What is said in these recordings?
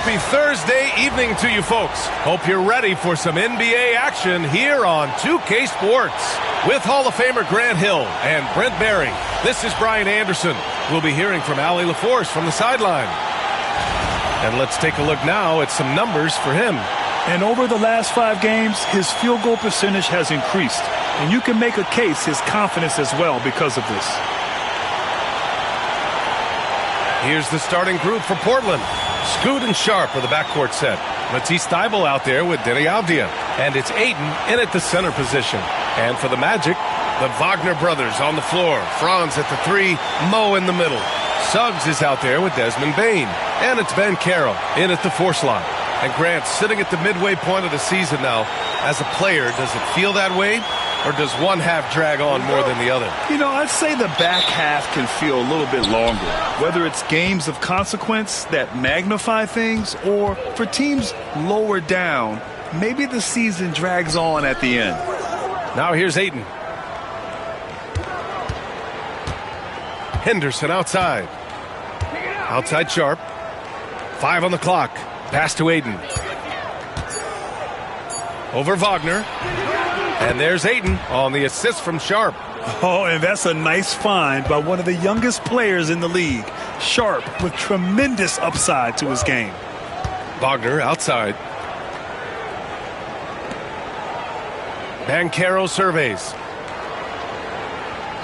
Happy Thursday evening to you folks. Hope you're ready for some NBA action here on 2K Sports. With Hall of Famer Grant Hill and Brent Barry, this is Brian Anderson. We'll be hearing from Allie LaForce from the sideline. And let's take a look now at some numbers for him. And over the last 5 games, his field goal percentage has increased. And you can make a case his confidence as well because of this. Here's the starting group for Portland. Scoot and Sharp are the backcourt set. Matisse Thybulle out there with Denny Avdia. And it's Ayton in at the center position. And for the Magic, the Wagner brothers on the floor. Franz at the 3, Mo in the middle. Suggs is out there with Desmond Bane. And it's Ben Carroll in at the 4 slot. And Grant sitting at the midway point of the season now. As a player, does it feel that way? Or does one half drag on more than the other? You know, I'd say the back half can feel a little bit longer. Whether it's games of consequence that magnify things or for teams lower down, maybe the season drags on at the end. Now here's Ayton. Henderson outside. Outside Sharp. 5 on the clock. Pass to Ayton. Over Wagner. And there's Ayton on the assist from Sharp. Oh, and that's a nice find by one of the youngest players in the league. Sharp with tremendous upside to his game. Wagner outside. Banchero surveys.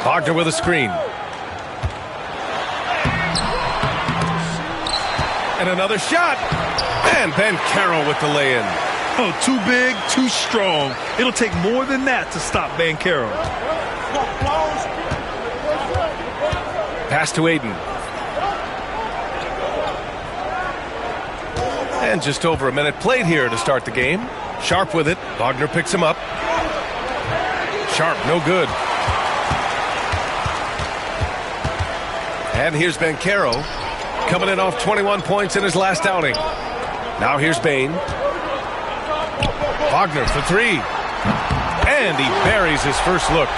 Wagner with a screen. And another shot. And Banchero with the lay-in. Oh, too big, too strong. It'll take more than that to stop Banchero. Pass to Ayton. And just over a minute played here to start the game. Sharp with it. Wagner picks him up. Sharp, no good. And here's Banchero, coming in off 21 points in his last outing. Now here's Bane. Wagner for 3. And he buries his first look.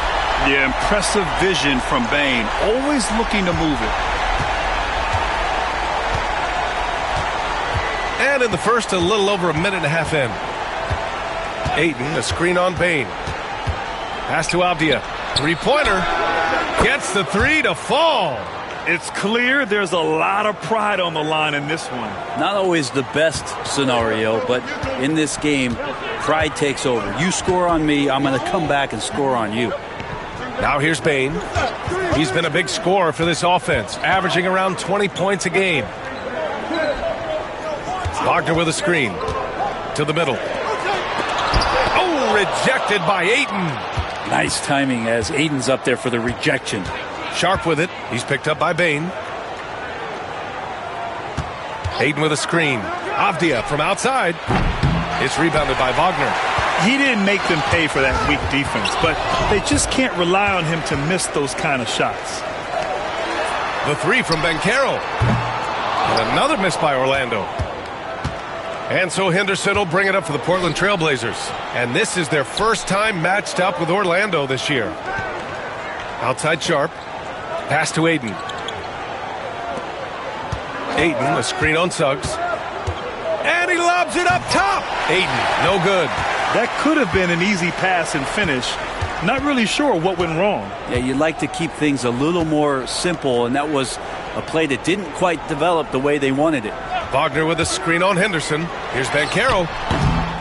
Yeah, impressive vision from Bane. Always looking to move it. And in the first, a little over a minute and a half in. Ayton, a screen on Bane. Pass to Avdia. 3-pointer. Gets the 3 to fall. It's clear there's a lot of pride on the line in this one. Not always the best scenario, but in this game, pride takes over. You score on me, I'm going to come back and score on you. Now here's Bane. He's been a big scorer for this offense, averaging around 20 points a game. Wagner with a screen. To the middle. Oh, rejected by Ayton. Nice timing as Ayton's up there for the rejection. Sharp with it. He's picked up by Bane. Ayton with a screen. Avdia from outside. It's rebounded by Wagner. He didn't make them pay for that weak defense, but they just can't rely on him to miss those kind of shots. The 3 from Banchero. And another miss by Orlando. And so Henderson will bring it up for the Portland Trailblazers. And this is their first time matched up with Orlando this year. Outside Sharp. Pass to Ayton. Ayton, a screen on Suggs. And he lobs it up top. Ayton, no good. That could have been an easy pass and finish. Not really sure what went wrong. Yeah, you'd like to keep things a little more simple, and that was a play that didn't quite develop the way they wanted it. Wagner with a screen on Henderson. Here's Banchero.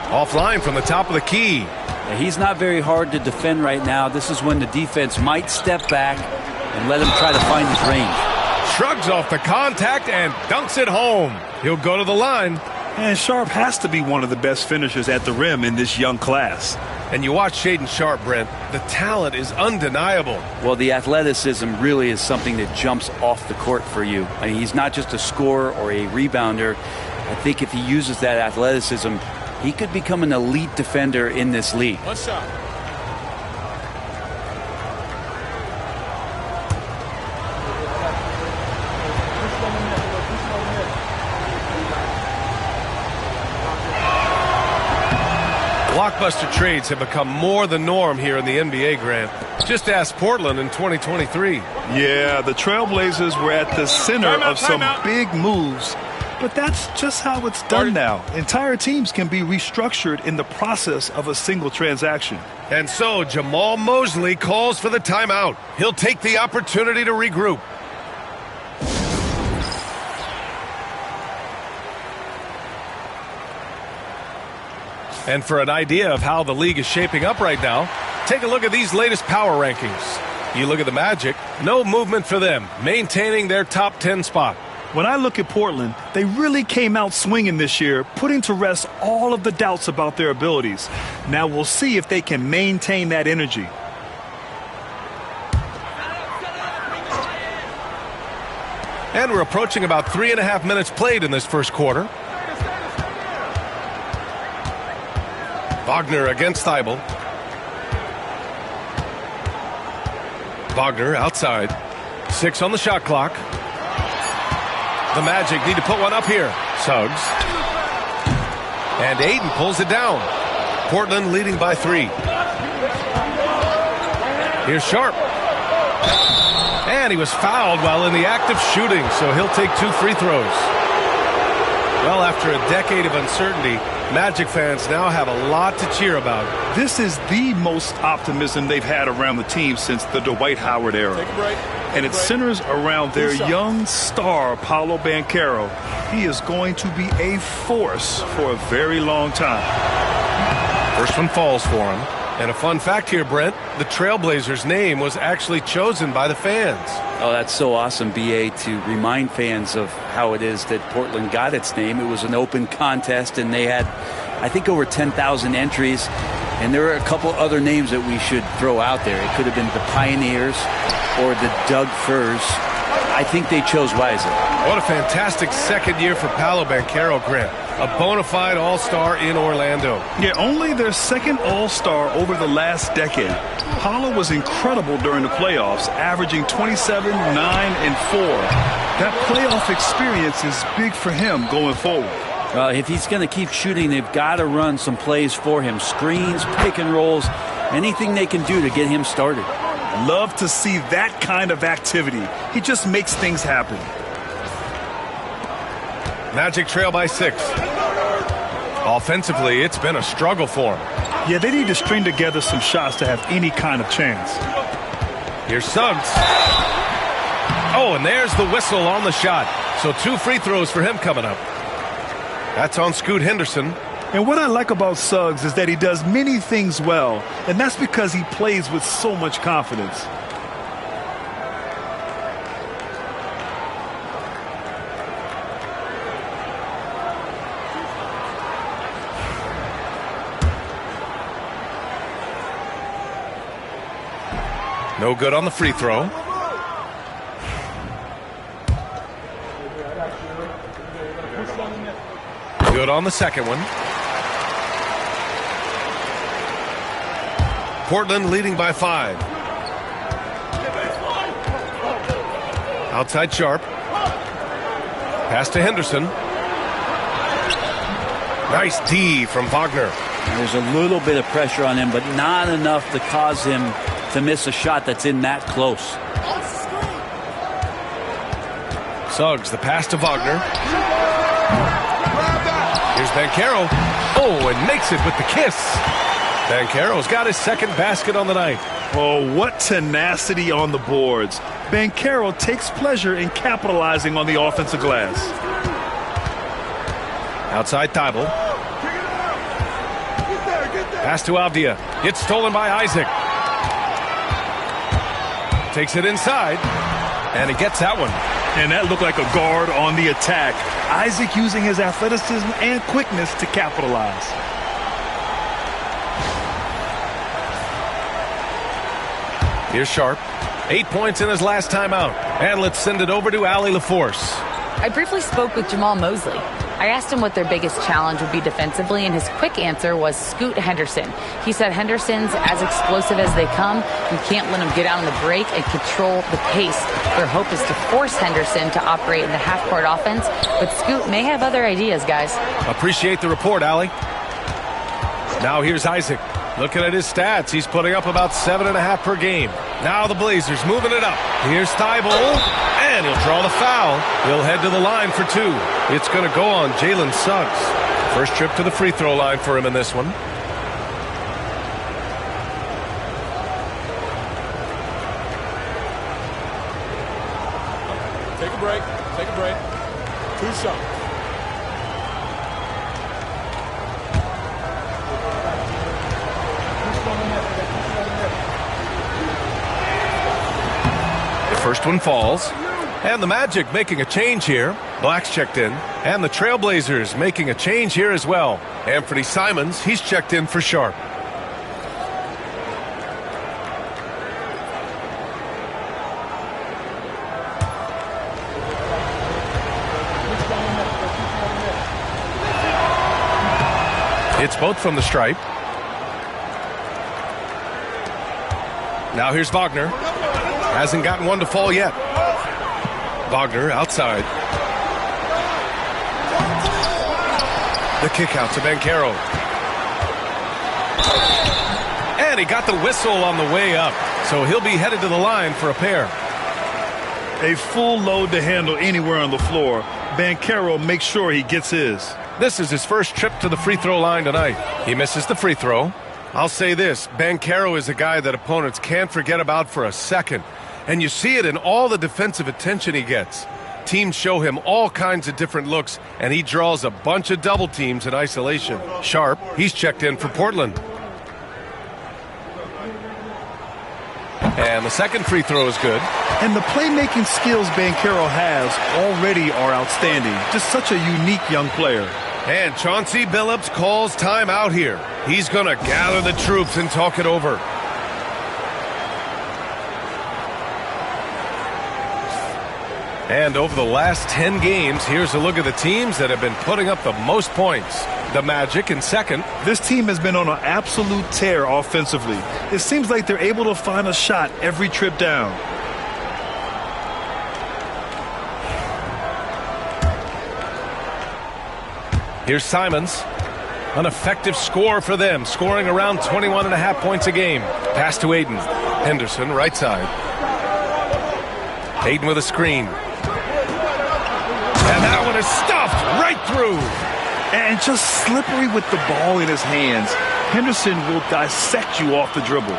Offline from the top of the key. Yeah, he's not very hard to defend right now. This is when the defense might step back and let him try to find his range. Shrugs off the contact and dunks it home. He'll go to the line. And Sharp has to be one of the best finishers at the rim in this young class. And you watch Shaedon Sharp, Brent. The talent is undeniable. Well, the athleticism really is something that jumps off the court for you. I mean, he's not just a scorer or a rebounder. I think if he uses that athleticism, he could become an elite defender in this league. What's up? Blockbuster trades have become more the norm here in the NBA, Grant. Just ask Portland in 2023. Yeah, the Trailblazers were at the center of some big moves, But that's just how it's done now. Entire teams can be restructured in the process of a single transaction. And so Jamal Mosley calls for the timeout. He'll take the opportunity to regroup. And for an idea of how the league is shaping up right now, take a look at these latest power rankings. You look at the Magic, no movement for them, maintaining their top 10 spot. When I look at Portland, they really came out swinging this year, putting to rest all of the doubts about their abilities. Now we'll see if they can maintain that energy. And we're approaching about 3.5 minutes played in this first quarter. Wagner against Thybulle. Wagner outside. 6 on the shot clock. The Magic need to put one up here. Suggs. And Ayton pulls it down. Portland leading by 3. Here's Sharp. And he was fouled while in the act of shooting, so he'll take 2 free throws. Well, after a decade of uncertainty, Magic fans now have a lot to cheer about. This is the most optimism they've had around the team since the Dwight Howard era. And it centers around their young star, Paolo Banchero. He is going to be a force for a very long time. First one falls for him. And a fun fact here, Brent, the Trailblazers' name was actually chosen by the fans. Oh, that's so awesome, B.A., to remind fans of how it is that Portland got its name. It was an open contest, and they had, I think, over 10,000 entries. And there were a couple other names that we should throw out there. It could have been the Pioneers or the Doug Furs. I think they chose wisely. What a fantastic second year for Paolo Banchero, Grant. A bona fide all-star in Orlando. Yeah, only their second all-star over the last decade. Paolo was incredible during the playoffs, averaging 27, 9, and 4. That playoff experience is big for him going forward. If he's going to keep shooting, they've got to run some plays for him. Screens, pick and rolls, anything they can do to get him started. Love to see that kind of activity. He just makes things happen. Magic trail by 6. Offensively, it's been a struggle for him. Yeah, they need to string together some shots to have any kind of chance. Here's Suggs. Oh, and there's the whistle on the shot. So 2 free throws for him coming up. That's on Scoot Henderson. And what I like about Suggs is that he does many things well, and that's because he plays with so much confidence. No good on the free throw. Good on the second one. Portland leading by 5. Outside Sharp. Pass to Henderson. Nice D from Wagner. There's a little bit of pressure on him, but not enough to cause him to miss a shot that's in that close. Suggs, the pass to Wagner. Here's Banchero. Oh, and makes it with the kiss. Banchero's got his second basket on the night. Oh, what tenacity on the boards. Banchero takes pleasure in capitalizing on the offensive glass. Outside Thybulle. Pass to Avdia. It's stolen by Isaac. Takes it inside, and he gets that one. And that looked like a guard on the attack. Isaac using his athleticism and quickness to capitalize. Here's Sharp. 8 points in his last time out. And let's send it over to Allie LaForce. I briefly spoke with Jamal Mosley. I asked him what their biggest challenge would be defensively, and his quick answer was Scoot Henderson. He said Henderson's as explosive as they come. You can't let him get out on the break and control the pace. Their hope is to force Henderson to operate in the half-court offense, but Scoot may have other ideas, guys. Appreciate the report, Allie. Now here's Isaac. Looking at his stats, he's putting up about 7.5 per game. Now the Blazers moving it up. Here's Thybulle, And he'll draw the foul. He'll head to the line for two. It's going to go on Jalen Suggs. First trip to the free throw line for him in this one. Take a break. Take a break. 2 shots. The first one falls. And the Magic making a change here. Black's checked in. And the Trailblazers making a change here as well. Anthony Simons, he's checked in for Sharp. It's both from the stripe. Now here's Wagner. Hasn't gotten one to fall yet. Wagner outside. The kick out to Banchero. And he got the whistle on the way up. So he'll be headed to the line for a pair. A full load to handle anywhere on the floor. Banchero makes sure he gets his. This is his first trip to the free throw line tonight. He misses the free throw. I'll say this, Banchero is a guy that opponents can't forget about for a second. And you see it in all the defensive attention he gets. Teams show him all kinds of different looks, and he draws a bunch of double teams in isolation. Sharp, he's checked in for Portland. And the second free throw is good. And the playmaking skills Banchero has already are outstanding. Just such a unique young player. And Chauncey Billups calls time out here. He's going to gather the troops and talk it over. And over the last 10 games, here's a look at the teams that have been putting up the most points. The Magic in second. This team has been on an absolute tear offensively. It seems like they're able to find a shot every trip down. Here's Simons. An effective score for them, scoring around 21.5 points a game. Pass to Aiden. Henderson, right side. Aiden with a screen. And that one is stuffed right through. And just slippery with the ball in his hands. Henderson will dissect you off the dribble.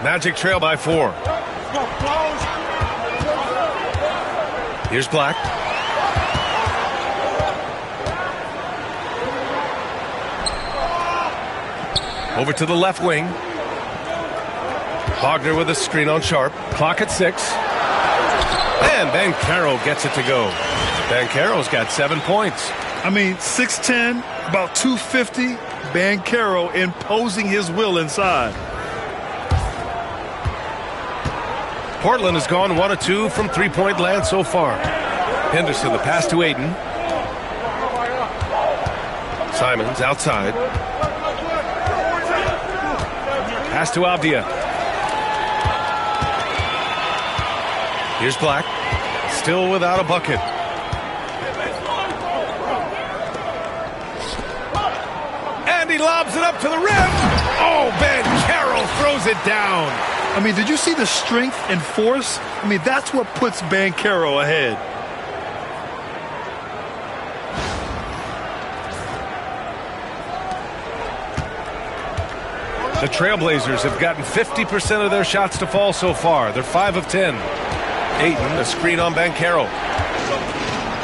Magic trail by 4. Here's Black. Over to the left wing. Wagner with a screen on Sharp. Clock at 6. And Banchero gets it to go. Banchero's got 7 points. I mean, 6'10", about 250. Banchero imposing his will inside. Portland has gone 1 of 2 from three-point land so far. Henderson, the pass to Aiden. Simons outside. Pass to Avdia. Here's Black. Still without a bucket. And he lobs it up to the rim. Oh, Banchero throws it down. I mean, did you see the strength and force? I mean, that's what puts Banchero ahead. The Trailblazers have gotten 50% of their shots to fall so far. They're 5 of 10. Ayton, a screen on Banchero.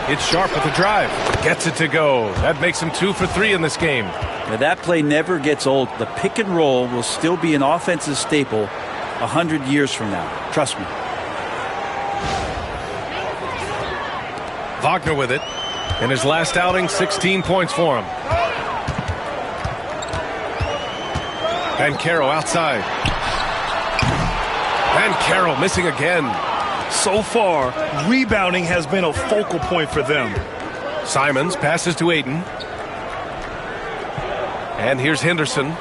It's Sharp with the drive. Gets it to go. That makes him 2 for 3 in this game. Now, that play never gets old. The pick and roll will still be an offensive staple 100 years from now. Trust me. Wagner with it. In his last outing, 16 points for him. Banchero outside. Banchero missing again. So far, rebounding has been a focal point for them. Simons passes to Aiden. And here's Henderson.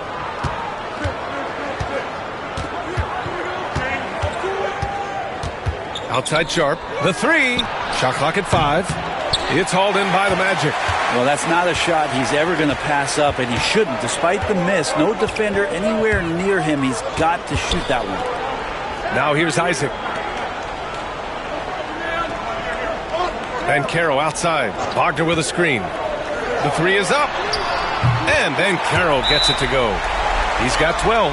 Outside Sharp. The 3. Shot clock at 5. It's hauled in by the Magic. Well, that's not a shot he's ever going to pass up, and he shouldn't. Despite the miss, no defender anywhere near him. He's got to shoot that one. Now here's Isaac. Banchero outside. Wagner with a screen. The three is up. And Banchero gets it to go. He's got 12.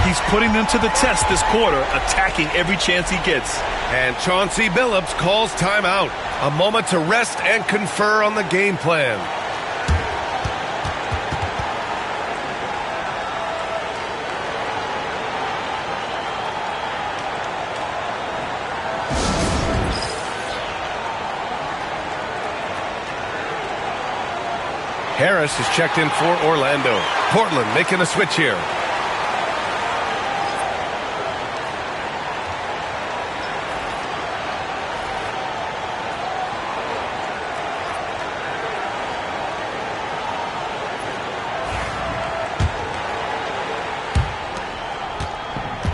He's putting them to the test this quarter, attacking every chance he gets. And Chauncey Billups calls timeout. A moment to rest and confer on the game plan. Harris is checked in for Orlando. Portland making a switch here.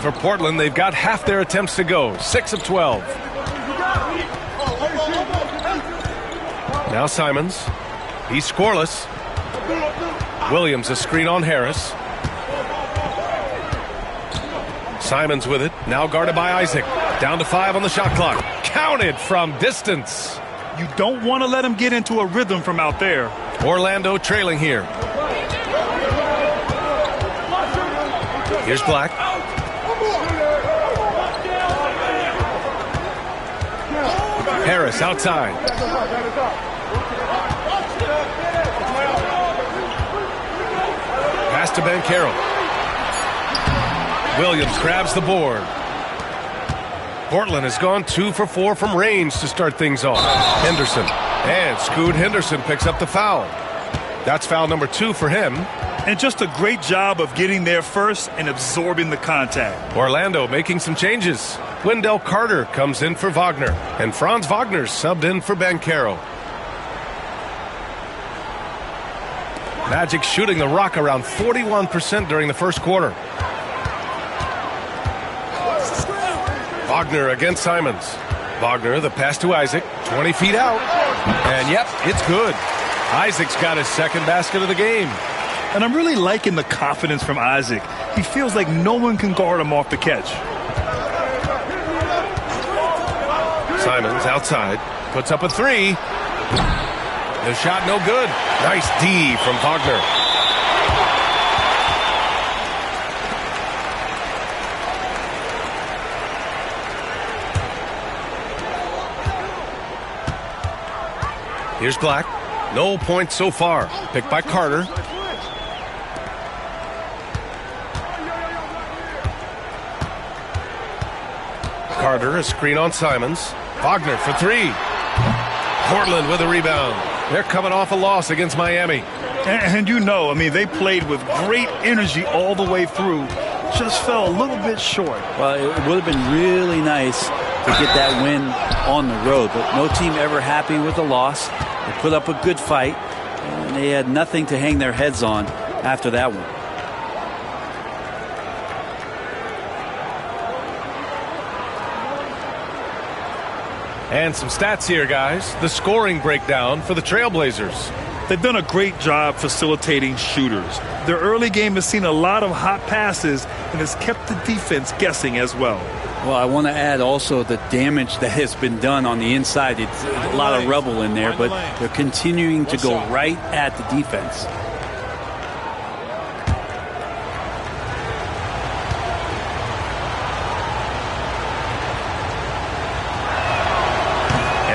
For Portland, they've got half their attempts to go. 6 of 12. Now Simons. He's scoreless. Williams a screen on Harris. Simons with it. Now guarded by Isaac. Down to 5 on the shot clock. Counted from distance. You don't want to let him get into a rhythm from out there. Orlando trailing here. Here's Black. Harris outside. Pass to Banchero. Williams grabs the board. Portland has gone 2 for 4 from range to start things off. Henderson. And Scoot Henderson picks up the foul. That's foul number 2 for him. And just a great job of getting there first and absorbing the contact. Orlando making some changes. Wendell Carter comes in for Wagner. And Franz Wagner subbed in for Banchero. Magic shooting the rock around 41% during the first quarter. Wagner against Simons. Wagner, the pass to Isaac. 20 feet out. And yep, it's good. Isaac's got his second basket of the game. And I'm really liking the confidence from Isaac. He feels like no one can guard him off the catch. Simons outside. Puts up a 3. The shot no good. Nice D from Wagner. Here's Black. No points so far. Picked by Carter. Carter, a screen on Simons. Wagner for 3. Portland with a rebound. They're coming off a loss against Miami. And you know, I mean, they played with great energy all the way through. Just fell a little bit short. Well, it would have been really nice to get that win on the road, but no team ever happy with a loss. They put up a good fight, and they had nothing to hang their heads on after that one. And some stats here, guys. The scoring breakdown for the Trailblazers. They've done a great job facilitating shooters. Their early game has seen a lot of hot passes and has kept the defense guessing as well. Well, I want to add also the damage that has been done on the inside. It's a lot of rubble in there, but they're continuing to go right at the defense.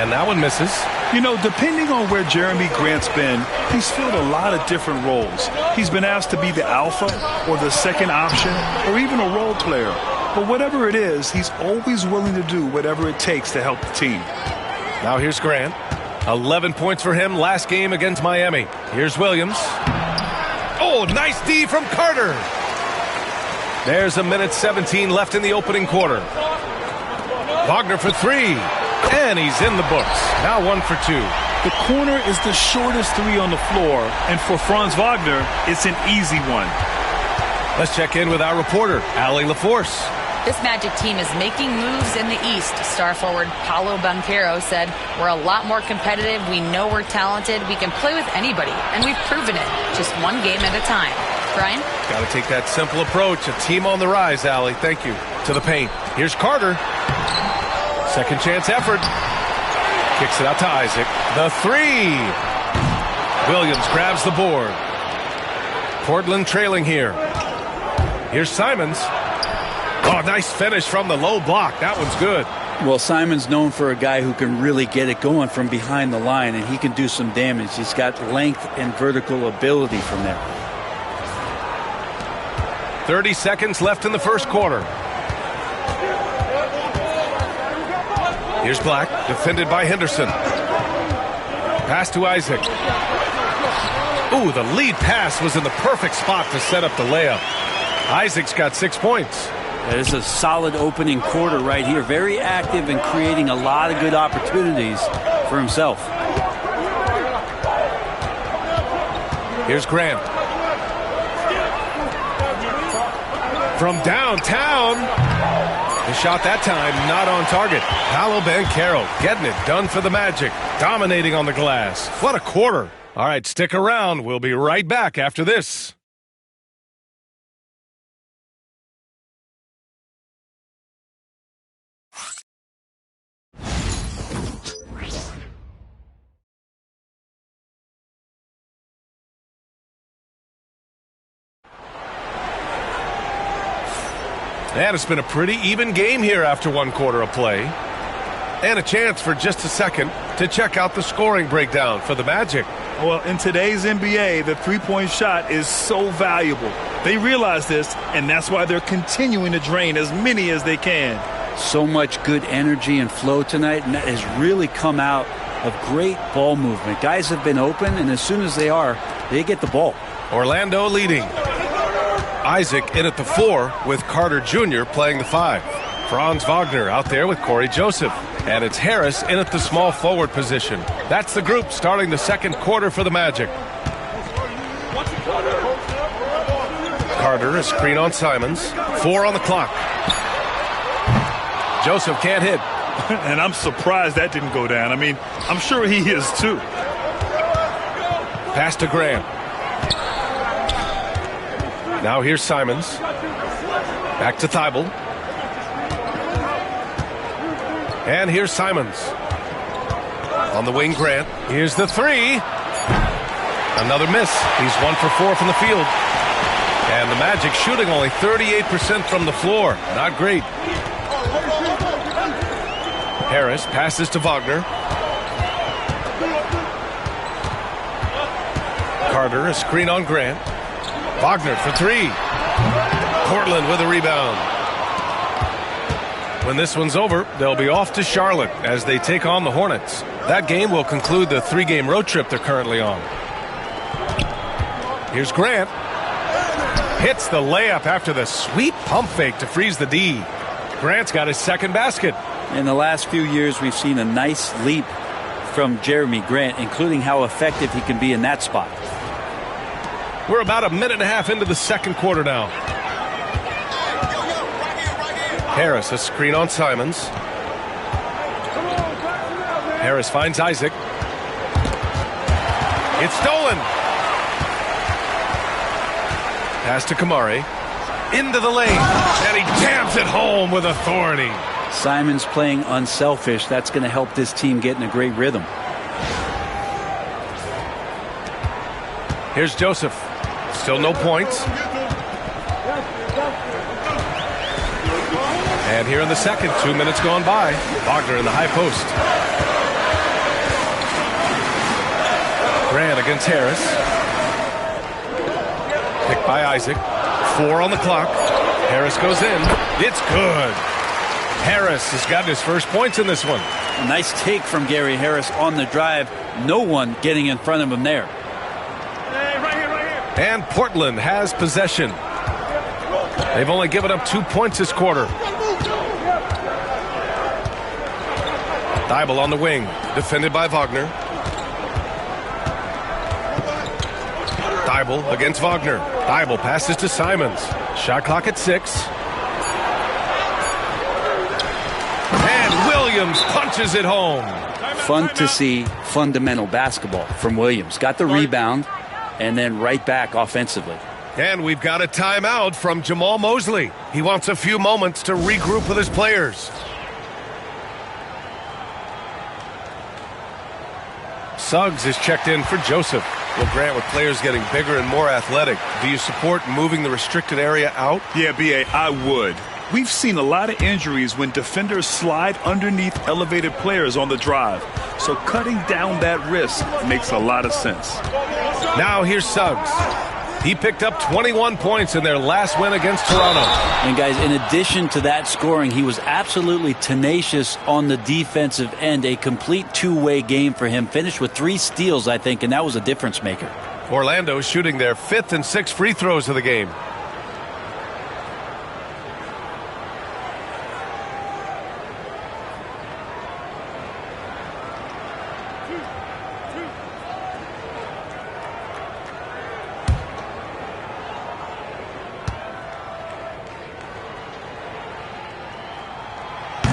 And that one misses. You know, depending on where Jeremy Grant's been, he's filled a lot of different roles. He's been asked to be the alpha or the second option or even a role player. But whatever it is, he's always willing to do whatever it takes to help the team. Now here's Grant. 11 points for him last game against Miami. Here's Williams. Oh, nice D from Carter. There's 1:17 left in the opening quarter. Wagner for 3. And he's in the books. Now 1 for 2. The corner is the shortest 3 on the floor, and for Franz Wagner, it's an easy one. Let's check in with our reporter, Allie LaForce. This Magic team is making moves in the East. Star forward Paolo Banchero said, "We're a lot more competitive. We know we're talented. We can play with anybody, and we've proven it. Just one game at a time." Brian? Got to take that simple approach. A team on the rise, Allie. Thank you. To the paint. Here's Carter. Second chance effort. Kicks it out to Isaac. The three. Williams grabs the board. Portland trailing here. Here's Simons. Oh, nice finish from the low block. That one's good. Well, Simon's known for a guy who can really get it going from behind the line, and he can do some damage. He's got length and vertical ability from there. 30 seconds left in the first quarter. Here's Black, defended by Henderson. Pass to Isaac. Ooh, the lead pass was in the perfect spot to set up the layup. Isaac's got 6 points. It is a solid opening quarter right here. Very active and creating a lot of good opportunities for himself. Here's Grant. From downtown. The shot that time not on target. Paolo Banchero getting it done for the Magic. Dominating on the glass. What a quarter. All right, stick around. We'll be right back after this. And it's been a pretty even game here after one quarter of play. And a chance for just a second to check out the scoring breakdown for the Magic. Well, in today's NBA, the three-point shot is so valuable. They realize this, and that's why they're continuing to drain as many as they can. So much good energy and flow tonight, and that has really come out of great ball movement. Guys have been open, and as soon as they are, they get the ball. Orlando leading. Isaac in at the 4 with Carter Jr. playing the 5. Franz Wagner out there with Corey Joseph. And it's Harris in at the small forward position. That's the group starting the second quarter for the Magic. Carter, a screen on Simons. 4 on the clock. Joseph can't hit. And I'm surprised that didn't go down. I mean, I'm sure he is too. Pass to Grant. Now here's Simons. Back to Thibault. And here's Simons. On the wing, Grant. Here's the 3. Another miss. He's 1 for 4 from the field. And the Magic shooting only 38% from the floor. Not great. Harris passes to Wagner. Carter, a screen on Grant. Wagner for 3. Portland with a rebound. When this one's over, they'll be off to Charlotte as they take on the Hornets. That game will conclude the 3-game road trip they're currently on. Here's Grant. Hits the layup after the sweet pump fake to freeze the D. Grant's got his second basket. In the last few years, we've seen a nice leap from Jeremy Grant, including how effective he can be in that spot. We're about a minute and a half into the second quarter now. Harris, a screen on Simons. Harris finds Isaac. It's stolen. Pass to Kamari. Into the lane. And he jams it home with authority. Simons playing unselfish. That's going to help this team get in a great rhythm. Here's Joseph. Still no points. And here in the second, 2 minutes gone by. Wagner in the high post. Grant against Harris. Picked by Isaac. 4 on the clock. Harris goes in. It's good. Harris has gotten his first points in this one. A nice take from Gary Harris on the drive. No one getting in front of him there. And Portland has possession. They've only given up 2 points this quarter. Thibault on the wing, defended by Wagner. Thibault against Wagner. Thibault passes to Simons. Shot clock at 6. Williams punches it home. Fun to see fundamental basketball from Williams. Got the rebound and then right back offensively. And we've got a timeout from Jamal Mosley. He wants a few moments to regroup with his players. Suggs is checked in for Joseph. Well, Grant, with players getting bigger and more athletic, do you support moving the restricted area out? Yeah, B.A., I would. We've seen a lot of injuries when defenders slide underneath elevated players on the drive. So cutting down that risk makes a lot of sense. Now here's Suggs. He picked up 21 points in their last win against Toronto. And guys, in addition to that scoring, he was absolutely tenacious on the defensive end. A complete two-way game for him. Finished with 3 steals, I think, and that was a difference maker. Orlando shooting their 5th and 6th free throws of the game.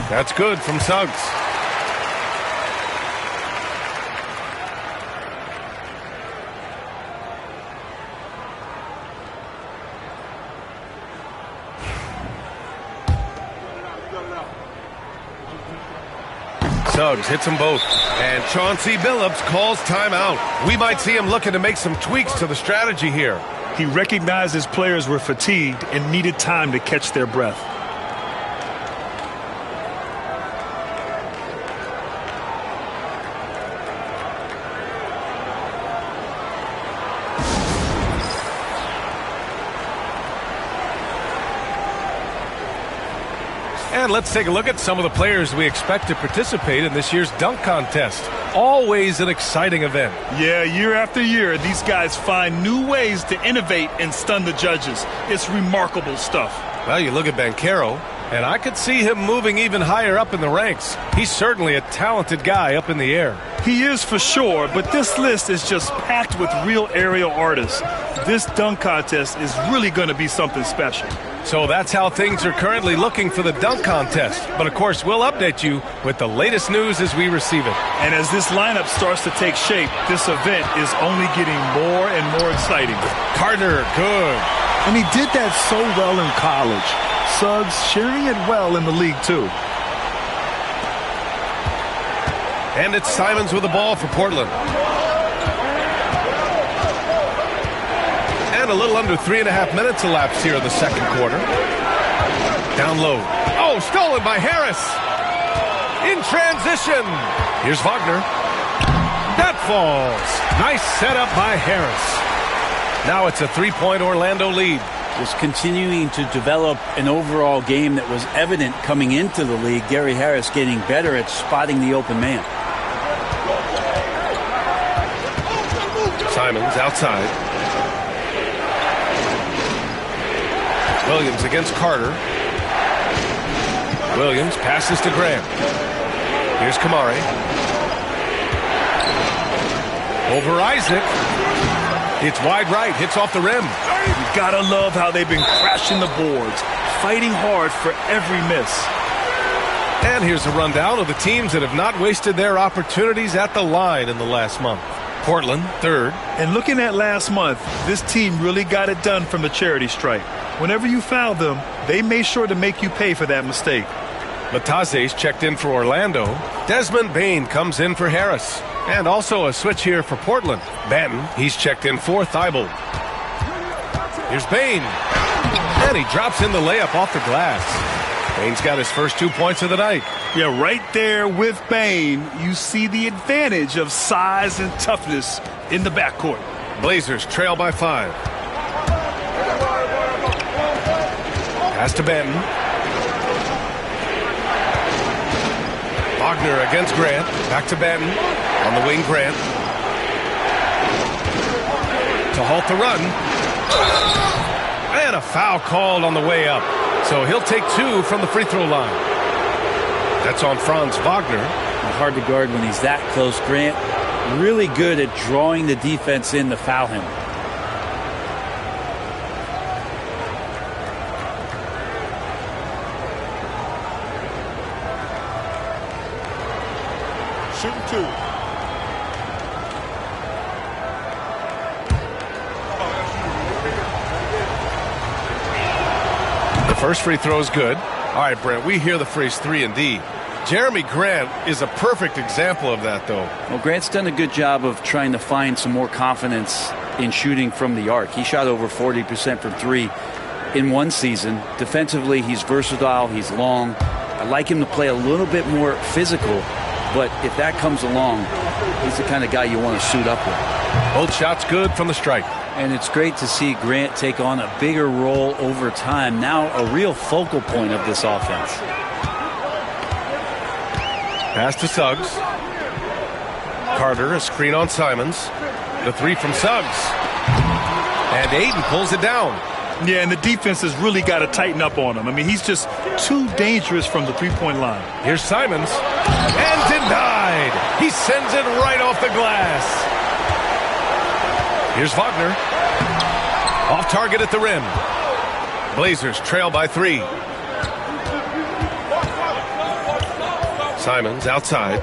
That's good from Suggs. Suggs hits them both. And Chauncey Billups calls timeout. We might see him looking to make some tweaks to the strategy here. He recognized his players were fatigued and needed time to catch their breath. And let's take a look at some of the players we expect to participate in this year's dunk contest. Always an exciting event. Yeah, year after year, these guys find new ways to innovate and stun the judges. It's remarkable stuff. Well, you look at Banchero, and I could see him moving even higher up in the ranks. He's certainly a talented guy up in the air. He is for sure, but this list is just packed with real aerial artists. This dunk contest is really going to be something special. So that's how things are currently looking for the dunk contest. But of course, we'll update you with the latest news as we receive it. And as this lineup starts to take shape, this event is only getting more and more exciting. Carter, good. And he did that so well in college. Suggs sharing it well in the league, too. And it's Simons with the ball for Portland. And a little under 3.5 minutes elapsed here in the second quarter. Down low. Oh, stolen by Harris. In transition. Here's Wagner. That falls. Nice setup by Harris. Now it's a 3-point Orlando lead. Just continuing to develop an overall game that was evident coming into the league. Gary Harris getting better at spotting the open man. Simons outside. Williams against Carter. Williams passes to Grant. Here's Kamari. Over Isaac. It's wide right. Hits off the rim. You gotta love how they've been crashing the boards, fighting hard for every miss. And here's a rundown of the teams that have not wasted their opportunities at the line in the last month. Portland, 3rd. And looking at last month, this team really got it done from the charity stripe. Whenever you fouled them, they made sure to make you pay for that mistake. Lataze's checked in for Orlando. Desmond Bane comes in for Harris. And also a switch here for Portland. Banton, he's checked in for Thibault. Here's Bane. And he drops in the layup off the glass. Bane's got his first 2 points of the night. Yeah, right there with Bane, you see the advantage of size and toughness in the backcourt. Blazers trail by 5. Pass to Banton. Wagner against Grant. Back to Banton. On the wing, Grant. To halt the run. And a foul called on the way up. So he'll take 2 from the free throw line. That's on Franz Wagner. Hard to guard when he's that close. Grant really good at drawing the defense in to foul him. Shooting 2. The first free throw is good. All right, Brent, we hear the phrase 3 and D. Jeremy Grant is a perfect example of that, though. Well, Grant's done a good job of trying to find some more confidence in shooting from the arc. He shot over 40% from 3 in one season. Defensively, he's versatile. He's long. I like him to play a little bit more physical, but if that comes along, he's the kind of guy you want to suit up with. Both shots good from the stripe. And it's great to see Grant take on a bigger role over time. Now a real focal point of this offense. Pass to Suggs. Carter, a screen on Simons. The 3 from Suggs. And Aiden pulls it down. Yeah, and the defense has really got to tighten up on him. I mean, he's just too dangerous from the three-point line. Here's Simons. And denied. He sends it right off the glass. Here's Wagner. Off target at the rim. Blazers trail by 3. Simons outside.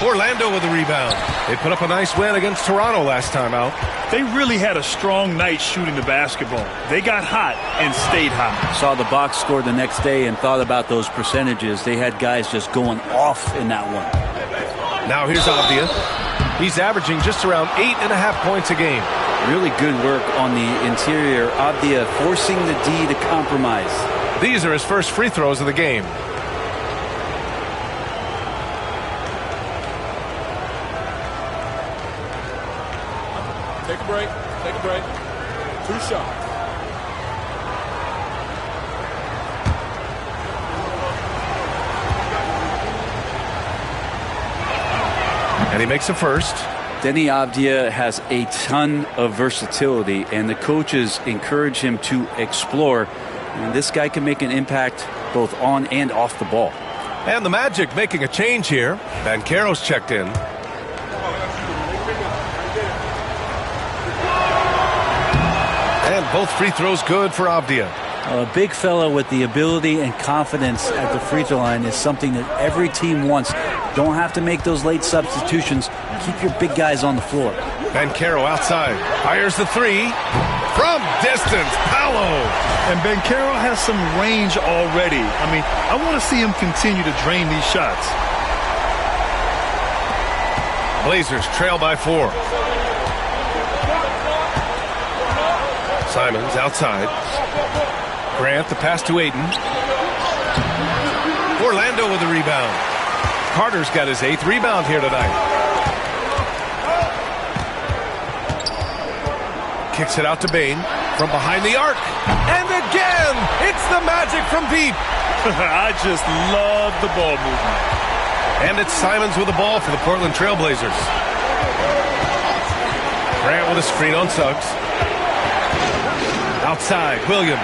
Orlando with the rebound. They put up a nice win against Toronto last time out. They really had a strong night shooting the basketball. They got hot and stayed hot. Saw the box score the next day and thought about those percentages. They had guys just going off in that one. Now here's Avdia. He's averaging just around 8.5 points a game. Really good work on the interior. Avdia forcing the D to compromise. These are his first free throws of the game. Take a break. Take a break. 2 shots. And he makes the first. Denny Avdia has a ton of versatility, and the coaches encourage him to explore. And this guy can make an impact both on and off the ball. And the Magic making a change here. Banchero's checked in. And both free throws good for Avdia. A big fella with the ability and confidence at the free throw line is something that every team wants. Don't have to make those late substitutions. Keep your big guys on the floor. Banchero outside. Fires the 3. From distance, Paolo. And Banchero has some range already. I mean, I want to see him continue to drain these shots. Blazers trail by 4. Simons outside. Grant, the pass to Aiden. Orlando with the rebound. Carter's got his 8th rebound here tonight. Kicks it out to Bain from behind the arc. And again, it's the Magic from deep. I just love the ball movement. And it's Simons with the ball for the Portland Trailblazers. Grant with a screen on Suggs. Outside, Williams.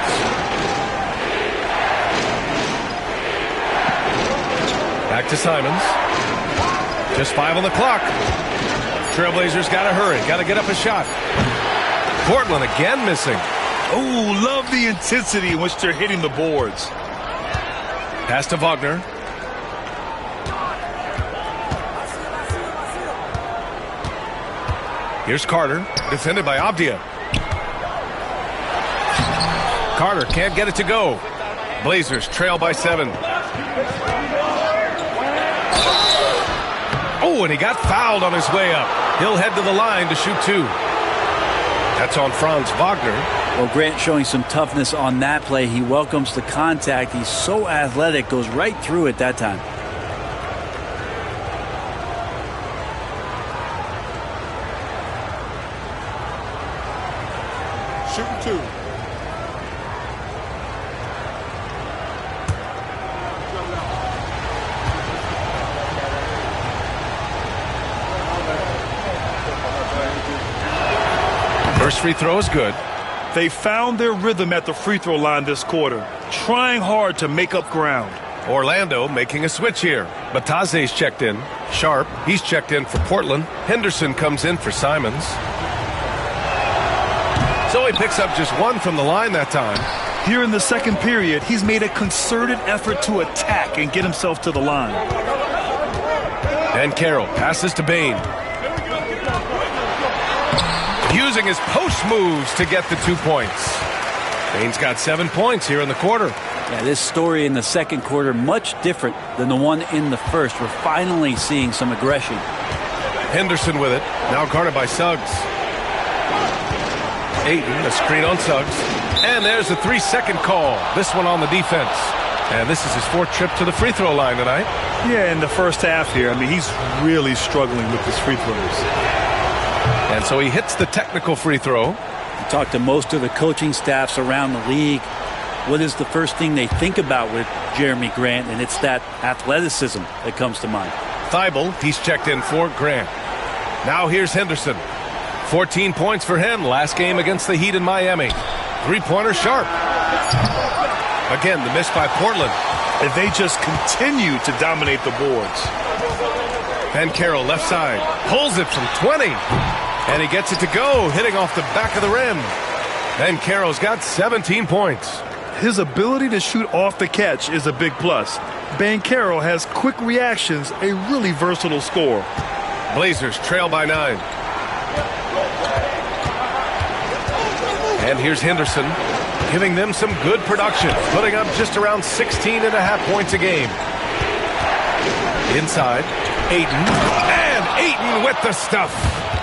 Back to Simons. Just 5 on the clock. Trailblazers got to hurry. Got to get up a shot. Portland again missing. Oh, love the intensity in which they're hitting the boards. Pass to Wagner. Here's Carter. Defended by Avdia. Carter can't get it to go. Blazers trail by 7. Oh, and he got fouled on his way up. He'll head to the line to shoot 2. That's on Franz Wagner. Well, Grant showing some toughness on that play. He welcomes the contact. He's so athletic, goes right through it that time. Shooting 2. First free throw is good. They found their rhythm at the free throw line this quarter, trying hard to make up ground. Orlando making a switch here. Bataze's checked in. Sharp, he's checked in for Portland. Henderson comes in for Simons. So he picks up just one from the line that time. Here in the second period, he's made a concerted effort to attack and get himself to the line. And Carroll passes to Bain. Using his post moves to get the 2 points. Bain's got 7 points here in the quarter. Yeah, this story in the second quarter much different than the one in the first. We're finally seeing some aggression. Henderson with it, now guarded by Suggs. Ayton, a screen on Suggs. And there's a 3-second call. This one on the defense. And this is his 4th trip to the free throw line tonight. Yeah, in the first half here, I mean, he's really struggling with his free throws. And so he hits the technical free throw. You talk to most of the coaching staffs around the league. What is the first thing they think about with Jeremy Grant? And it's that athleticism that comes to mind. Thibault, he's checked in for Grant. Now here's Henderson. 14 points for him last game against the Heat in Miami. 3-pointer Sharp. Again, the miss by Portland. And they just continue to dominate the boards. And Carroll left side. Pulls it from 20. And he gets it to go, hitting off the back of the rim. And Carroll's got 17 points. His ability to shoot off the catch is a big plus. Banchero has quick reactions, a really versatile scorer. Blazers trail by 9. And here's Henderson, giving them some good production, putting up just around 16.5 points a game. Inside, Ayton, and Ayton with the stuff.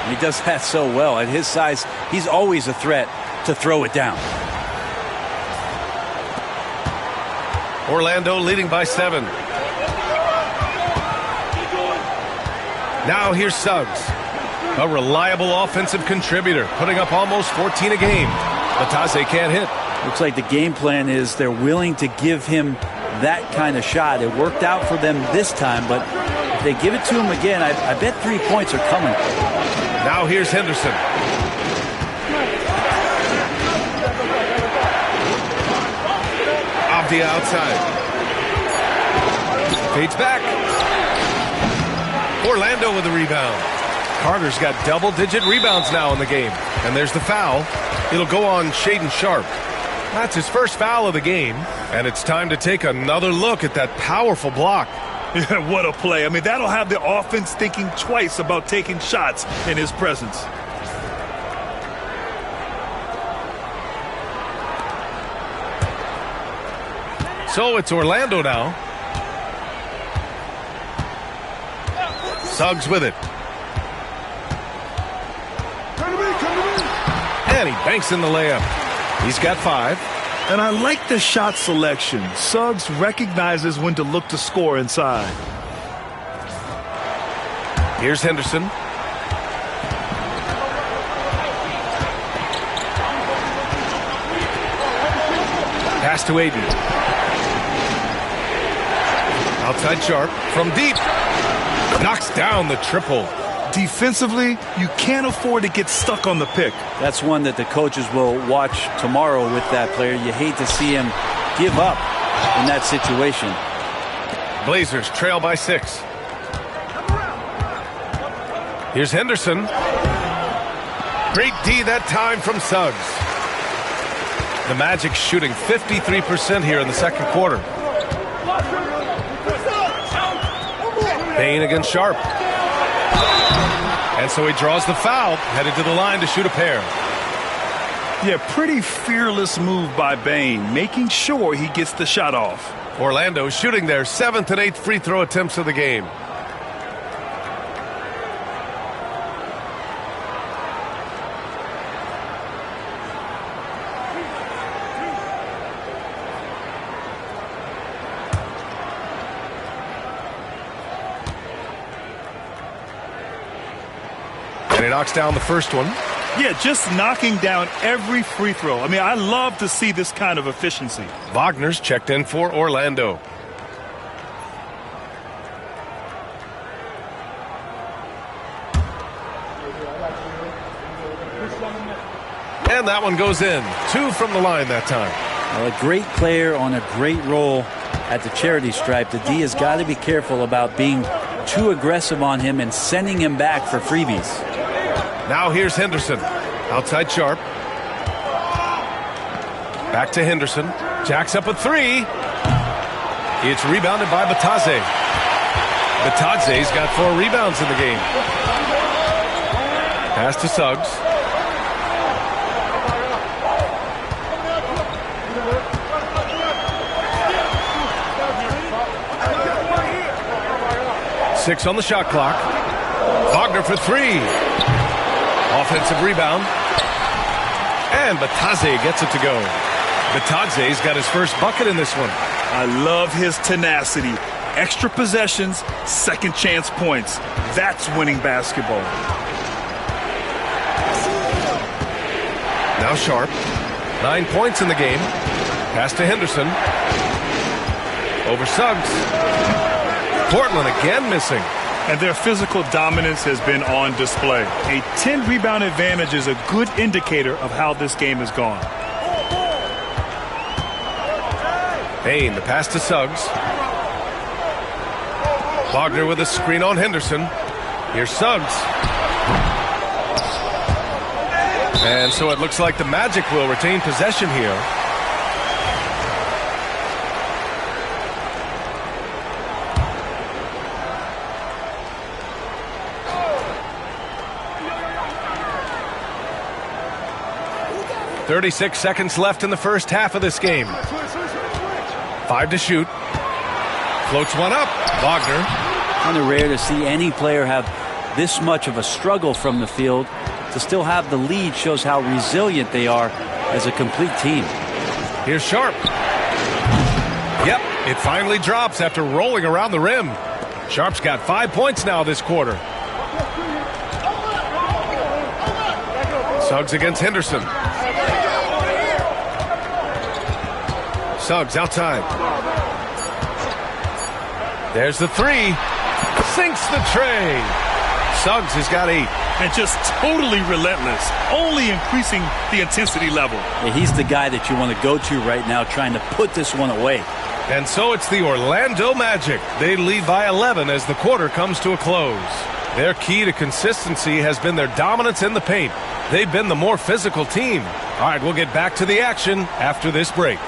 He does that so well. At his size, he's always a threat to throw it down. Orlando leading by 7. Now here's Suggs, a reliable offensive contributor, putting up almost 14 a game. Bataze can't hit. Looks like the game plan is they're willing to give him that kind of shot. It worked out for them this time, but if they give it to him again, I bet 3 points are coming. Now here's Henderson. Avdia outside. Fades back. Orlando with the rebound. Carter's got double-digit rebounds now in the game. And there's the foul. It'll go on Shaedon Sharp. That's his first foul of the game. And it's time to take another look at that powerful block. Yeah, what a play. I mean, that'll have the offense thinking twice about taking shots in his presence. So it's Orlando now. Suggs with it. And he banks in the layup. He's got 5. And I like the shot selection. Suggs recognizes when to look to score inside. Here's Henderson. Pass to Ayton. Outside Sharp from deep. Knocks down the triple. Defensively, you can't afford to get stuck on the pick. That's one that the coaches will watch tomorrow with that player. You hate to see him give up in that situation. Blazers trail by 6. Here's Henderson. Great D that time from Suggs. The Magic shooting 53% here in the second quarter. Bain against Sharp. And so he draws the foul, headed to the line to shoot a pair. Yeah, pretty fearless move by Bain, making sure he gets the shot off. Orlando shooting their 7th and 8th free throw attempts of the game. And he knocks down the first one. Yeah, just knocking down every free throw. I mean, I love to see this kind of efficiency. Wagner's checked in for Orlando. And that one goes in. 2 from the line that time. Well, a great player on a great role at the charity stripe, the D has got to be careful about being too aggressive on him and sending him back for freebies. Now here's Henderson. Outside Sharp. Back to Henderson. Jacks up a three. It's rebounded by Batadze. Batadze's got 4 rebounds in the game. Pass to Suggs. Six on the shot clock. Wagner for 3. Offensive rebound. And Batadze gets it to go. Batadze's got his first bucket in this one. I love his tenacity. Extra possessions, second chance points. That's winning basketball. Now Sharp. 9 points in the game. Pass to Henderson. Over Suggs. Portland again missing. And their physical dominance has been on display. A 10-rebound advantage is a good indicator of how this game has gone. Payne, the pass to Suggs. Wagner with a screen on Henderson. Here's Suggs. And so it looks like the Magic will retain possession here. .36 seconds left in the first half of this game. 5 to shoot. Floats one up. Wagner. Kind of rare to see any player have this much of a struggle from the field. To still have the lead shows how resilient they are as a complete team. Here's Sharp. Yep, it finally drops after rolling around the rim. Sharp's got 5 points now this quarter. Suggs against Henderson. Suggs outside. There's the 3. Sinks the tray. Suggs has got 8. And just totally relentless, only increasing the intensity level. Yeah, he's the guy that you want to go to right now, trying to put this one away. And so it's the Orlando Magic. They lead by 11 as the quarter comes to a close. Their key to consistency has been their dominance in the paint. They've been the more physical team. All right, we'll get back to the action after this break.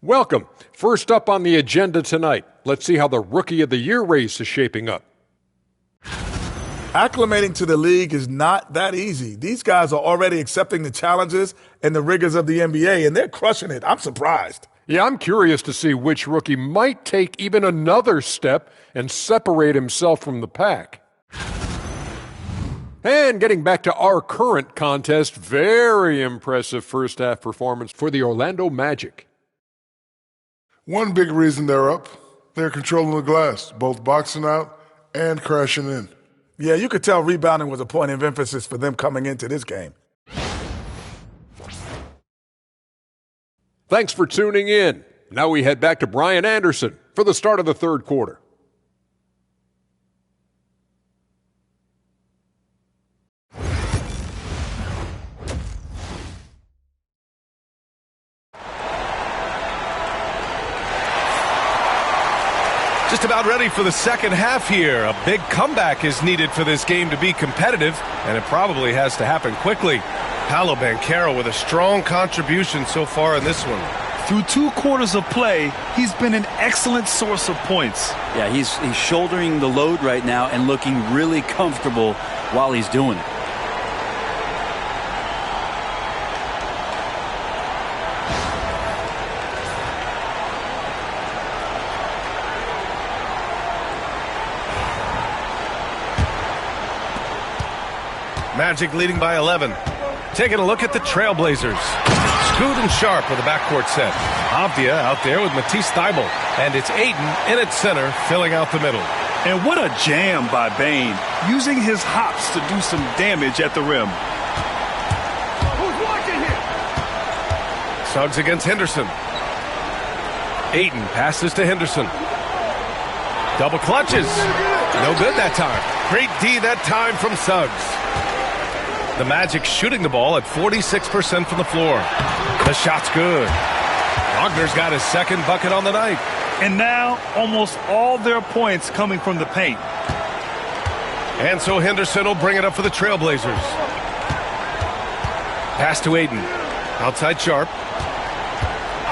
Welcome. First up on the agenda tonight, let's see how the Rookie of the Year race is shaping up. Acclimating to the league is not that easy. These guys are already accepting the challenges and the rigors of the NBA, and they're crushing it. I'm surprised. Yeah, I'm curious to see which rookie might take even another step and separate himself from the pack. And getting back to our current contest, very impressive first half performance for the Orlando Magic. One big reason they're up, they're controlling the glass, both boxing out and crashing in. Yeah, you could tell rebounding was a point of emphasis for them coming into this game. Thanks for tuning in. Now we head back to Brian Anderson for the start of the third quarter. Just about ready for the second half here. A big comeback is needed for this game to be competitive, and it probably has to happen quickly. Paolo Banchero with a strong contribution so far in this one. Through 2 quarters of play, he's been an excellent source of points. Yeah, he's shouldering the load right now and looking really comfortable while he's doing it. Magic leading by 11. Taking a look at the Trailblazers. Scoot and Sharp with the backcourt set. Avdia out there with Matisse Thybulle. And it's Ayton in at center, filling out the middle. And what a jam by Bane, using his hops to do some damage at the rim. Who's watching here? Suggs against Henderson. Ayton passes to Henderson. Double clutches. No good that time. Great D that time from Suggs. The Magic shooting the ball at 46% from the floor. The shot's good. Wagner's got his second bucket on the night. And now almost all their points coming from the paint. And so Henderson will bring it up for the Trailblazers. Pass to Ayton. Outside Sharp.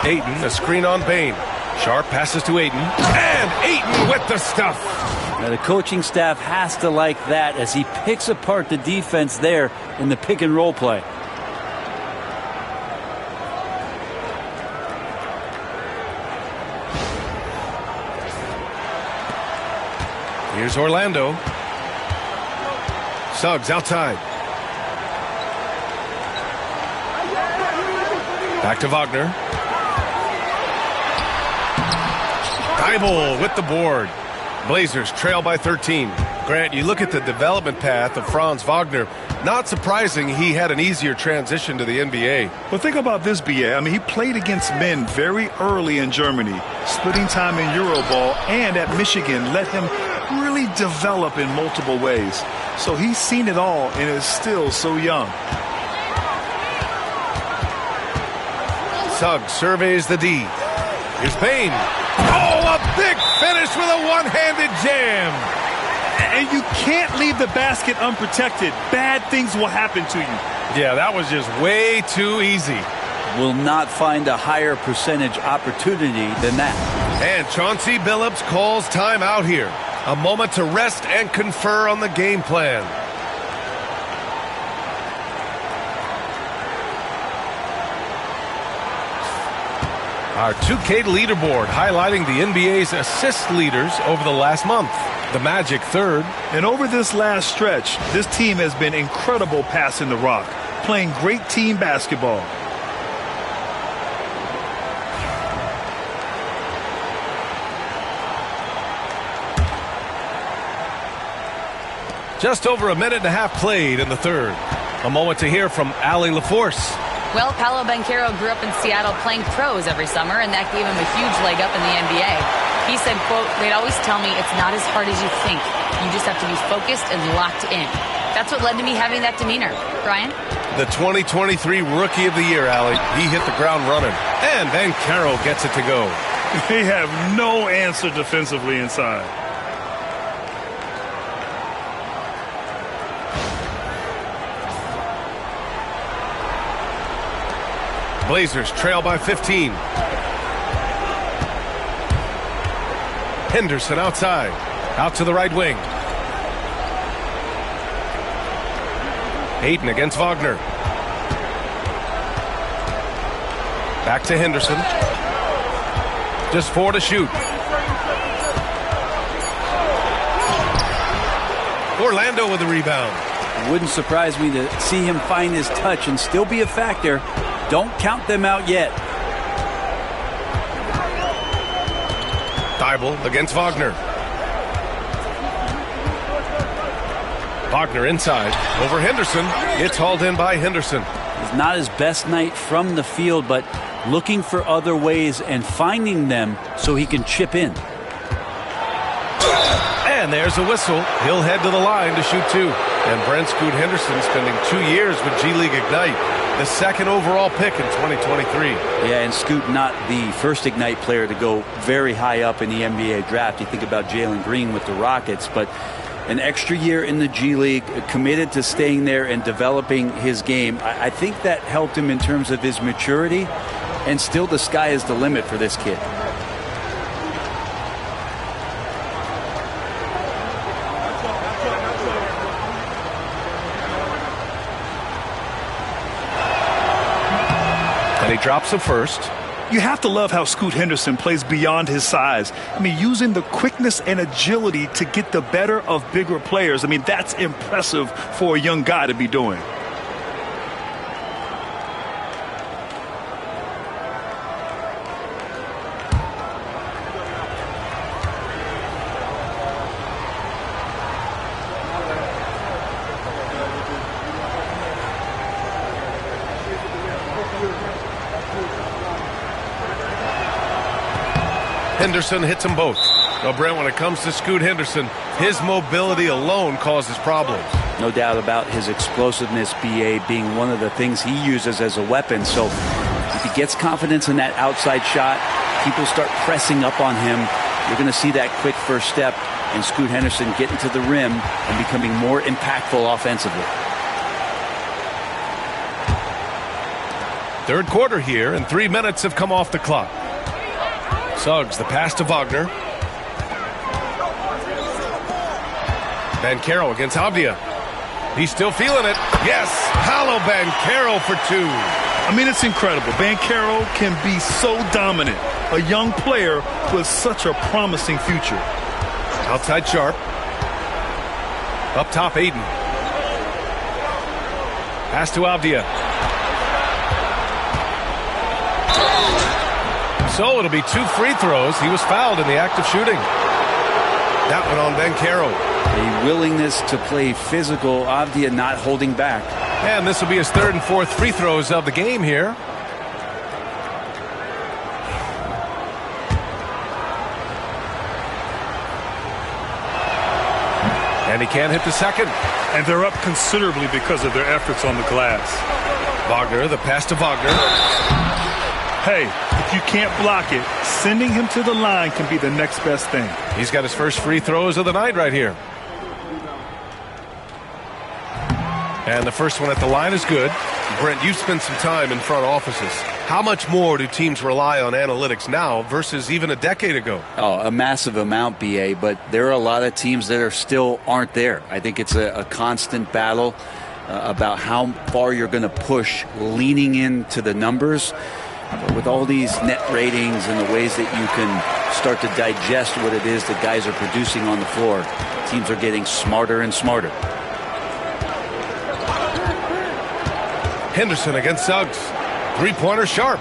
Ayton, a screen on Bain. Sharp passes to Ayton. And Ayton with the stuff. Now the coaching staff has to like that as he picks apart the defense there in the pick and roll play. Here's Orlando. Suggs outside. Back to Wagner. Thibault with the board. Blazers trail by 13. Grant, you look at the development path of Franz Wagner. Not surprising he had an easier transition to the NBA. Well, think about this, BA. I mean, he played against men very early in Germany, splitting time in Euroball, and at Michigan let him really develop in multiple ways. So he's seen it all and is still so young. Suggs surveys the D. Here's Bain. Oh, a big finish with a one-handed jam. And you can't leave the basket unprotected. Bad things will happen to you. Yeah, that was just way too easy. Will not find a higher percentage opportunity than that. And Chauncey Billups calls time out here. A moment to rest and confer on the game plan. Our 2K leaderboard highlighting the NBA's assist leaders over the last month. The Magic third. And over this last stretch, this team has been incredible passing the rock, playing great team basketball. Just over a minute and a half played in the third. A moment to hear from Allie LaForce. Well, Paolo Banchero grew up in Seattle playing pros every summer, and that gave him a huge leg up in the NBA. He said, quote, "They'd always tell me it's not as hard as you think. You just have to be focused and locked in." That's what led to me having that demeanor. Brian? The 2023 Rookie of the Year, Allie. He hit the ground running. And Banchero gets it to go. They have no answer defensively inside. Blazers trail by 15. Henderson outside. Out to the right wing. Ayton against Wagner. Back to Henderson. Just 4 to shoot. Orlando with the rebound. Wouldn't surprise me to see him find his touch and still be a factor. Don't count them out yet. Thibault against Wagner. Wagner inside. Over Henderson. It's hauled in by Henderson. It's not his best night from the field, but looking for other ways and finding them so he can chip in. And there's a whistle. He'll head to the line to shoot 2. And Brent Scoot Henderson spending 2 years with G League Ignite. The second overall pick in 2023. Yeah, and Scoot not the first Ignite player to go very high up in the NBA draft. You think about Jalen Green with the Rockets, but an extra year in the G League, committed to staying there and developing his game. I think that helped him in terms of his maturity, and still the sky is the limit for this kid. And he drops the first. You have to love how Scoot Henderson plays beyond his size. I mean, using the quickness and agility to get the better of bigger players. I mean, that's impressive for a young guy to be doing. Henderson hits them both. Well, Brent, when it comes to Scoot Henderson, his mobility alone causes problems. No doubt about his explosiveness, BA, being one of the things he uses as a weapon. So if he gets confidence in that outside shot, people start pressing up on him. You're going to see that quick first step and Scoot Henderson getting to the rim and becoming more impactful offensively. Third quarter here, and 3 minutes have come off the clock. Suggs, the pass to Wagner. Banchero against Avdia. He's still feeling it. Yes, Paolo Banchero for two. I mean, it's incredible. Banchero can be so dominant. A young player with such a promising future. Outside Sharp. Up top, Aiden. Pass to Avdia. So it'll be 2 free throws. He was fouled in the act of shooting. That one on Banchero. A willingness to play physical, Avdia not holding back. And this will be his 3rd and 4th free throws of the game here. And he can't hit the second. And they're up considerably because of their efforts on the glass. Wagner, the pass to Wagner. Hey, if you can't block it, sending him to the line can be the next best thing. He's got his first free throws of the night right here. And the first one at the line is good. Brent, you've spent some time in front offices. How much more do teams rely on analytics now versus even a decade ago? Oh, a massive amount, BA, but there are a lot of teams that still aren't there. I think it's a constant battle about how far you're going to push, leaning into the numbers. But with all these net ratings and the ways that you can start to digest what it is that guys are producing on the floor, teams are getting smarter and smarter. Henderson against Suggs. Three-pointer Sharp.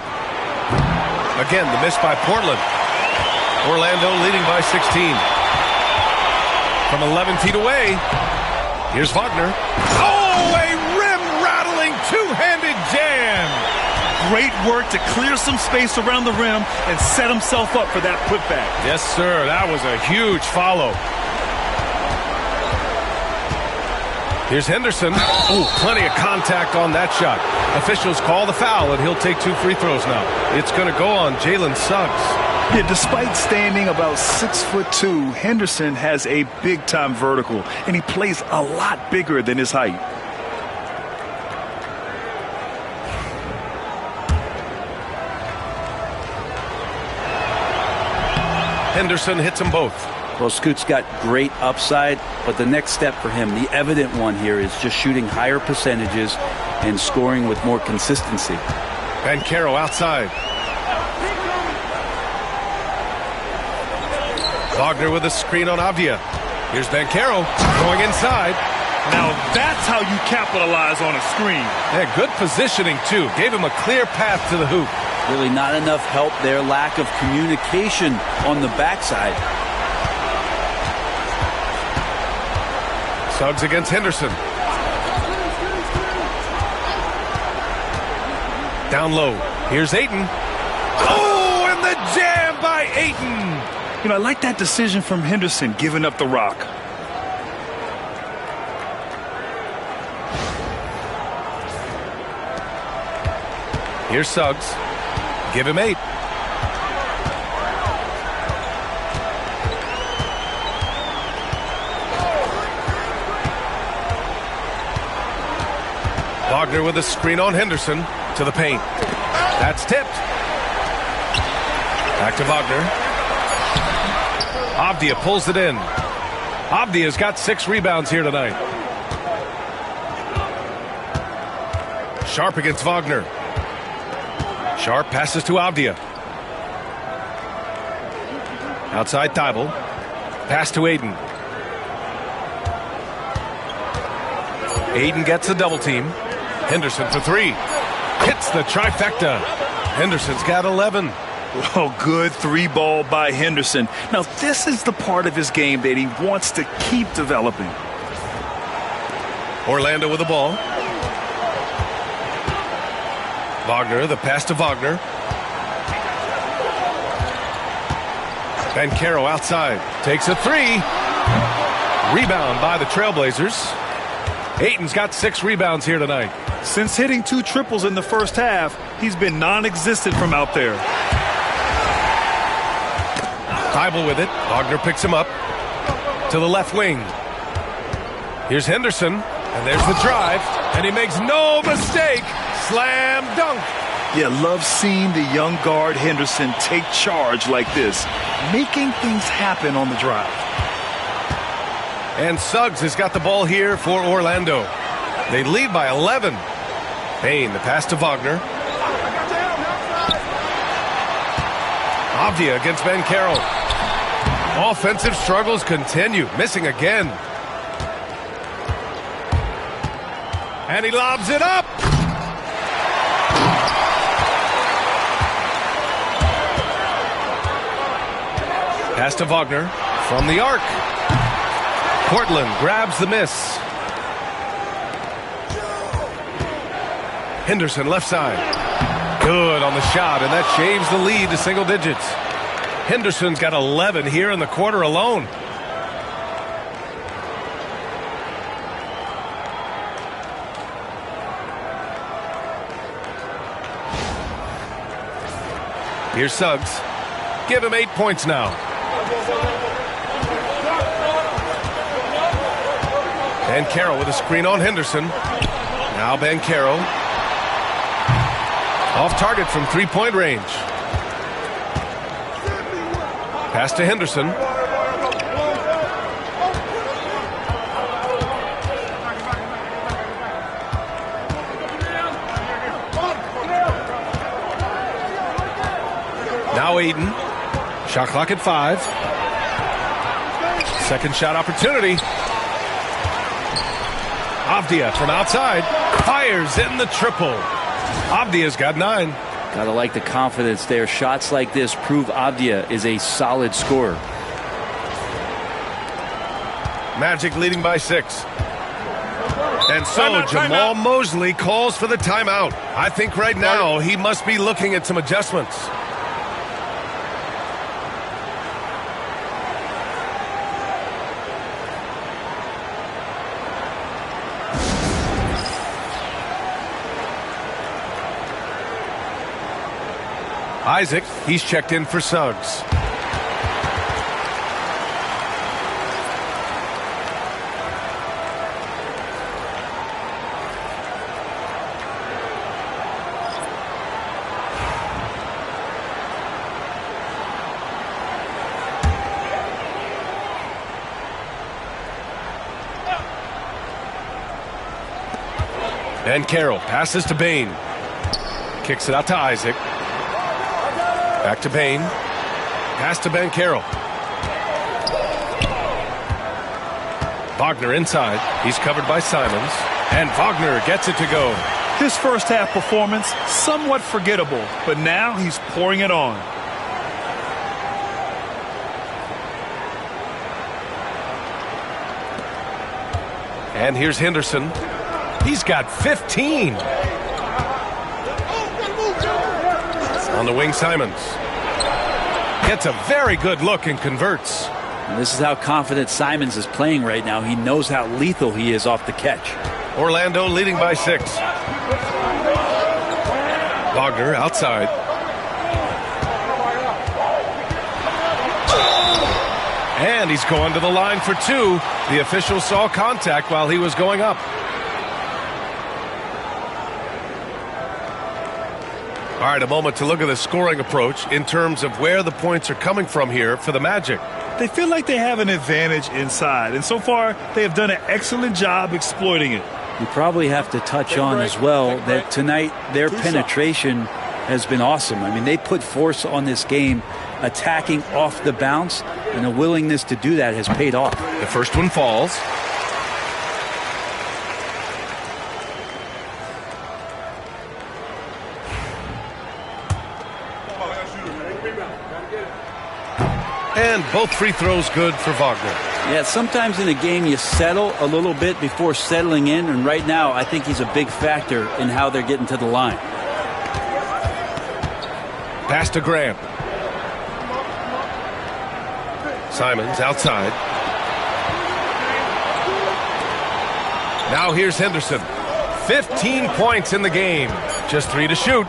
Again, the miss by Portland. Orlando leading by 16. From 11 feet away, here's Wagner. Oh, a rim-rattling two-handed jam. Great work to clear some space around the rim and set himself up for that putback. Yes, sir. That was a huge follow. Here's Henderson. Ooh, plenty of contact on that shot. Officials call the foul, and he'll take 2 free throws now. It's going to go on Jalen Suggs. Yeah, despite standing about 6'2", Henderson has a big-time vertical, and he plays a lot bigger than his height. Henderson hits them both. Well, Scoot's got great upside, but the next step for him, the evident one here, is just shooting higher percentages and scoring with more consistency. Banchero outside. Wagner with a screen on Avdia. Here's Banchero going inside. Now that's how you capitalize on a screen. Yeah, good positioning, too. Gave him a clear path to the hoop. Really not enough help there. Lack of communication on the backside. Suggs against Henderson. Down low. Here's Ayton. Oh, and the jam by Ayton. You know, I like that decision from Henderson, giving up the rock. Here's Suggs. Give him 8. Wagner with a screen on Henderson to the paint. That's tipped. Back to Wagner. Avdia pulls it in. Avdia's got 6 rebounds here tonight. Sharp against Wagner. Sharp passes to Avdia. Outside Thibault. Pass to Aiden. Aiden gets a double team. Henderson for 3. Hits the trifecta. Henderson's got 11. Oh, good 3-ball by Henderson. Now, this is the part of his game that he wants to keep developing. Orlando with the ball. Wagner, the pass to Wagner. Banchero outside. Takes a three. Rebound by the Trailblazers. Ayton's got 6 rebounds here tonight. Since hitting 2 triples in the first half, he's been non-existent from out there. Thybulle with it. Wagner picks him up to the left wing. Here's Henderson, and there's the drive, and he makes no mistake. Slam dunk. Yeah, love seeing the young guard Henderson take charge like this, making things happen on the drive. And Suggs has got the ball here for Orlando. They lead by 11. Payne, the pass to Wagner. Avdia against Banchero. Offensive struggles continue. Missing again. And he lobs it up. Pass to Wagner from the arc. Portland grabs the miss. Henderson left side. Good on the shot, and that shaves the lead to single digits. Henderson's got 11 here in the quarter alone. Here's Suggs. Give him 8 points now. Banchero with a screen on Henderson. Now Banchero. Off target from 3-point range. Pass to Henderson. Now Ayton. Shot clock at 5. Second shot opportunity. Avdia from outside fires in the triple. Avdia's got 9. Gotta like the confidence there. Shots like this prove Avdia is a solid scorer. Magic leading by 6. And so Jamal Mosley calls for the timeout. I think right now he must be looking at some adjustments. Isaac, he's checked in for Suggs. Banchero passes to Bane. Kicks it out to Isaac. Back to Payne. Pass to Banchero. Wagner inside. He's covered by Simons. And Wagner gets it to go. His first half performance, somewhat forgettable, but now he's pouring it on. And here's Henderson. He's got 15. On the wing, Simons gets a very good look and converts. And this is how confident Simons is playing right now. He knows how lethal he is off the catch. Orlando leading by 6. Wagner outside. And he's going to the line for 2. The official saw contact while he was going up. All right, a moment to look at the scoring approach in terms of where the points are coming from here for the Magic. They feel like they have an advantage inside, and so far they have done an excellent job exploiting it. You probably have to touch on as well that tonight their penetration has been awesome. I mean, they put force on this game, attacking off the bounce, and the willingness to do that has paid off. The first one falls. And both free throws good for Wagner. Yeah, sometimes in a game you settle a little bit before settling in, and right now I think he's a big factor in how they're getting to the line. Pass to Graham. Simons outside. Now here's Henderson. 15 points in the game. Just 3 to shoot.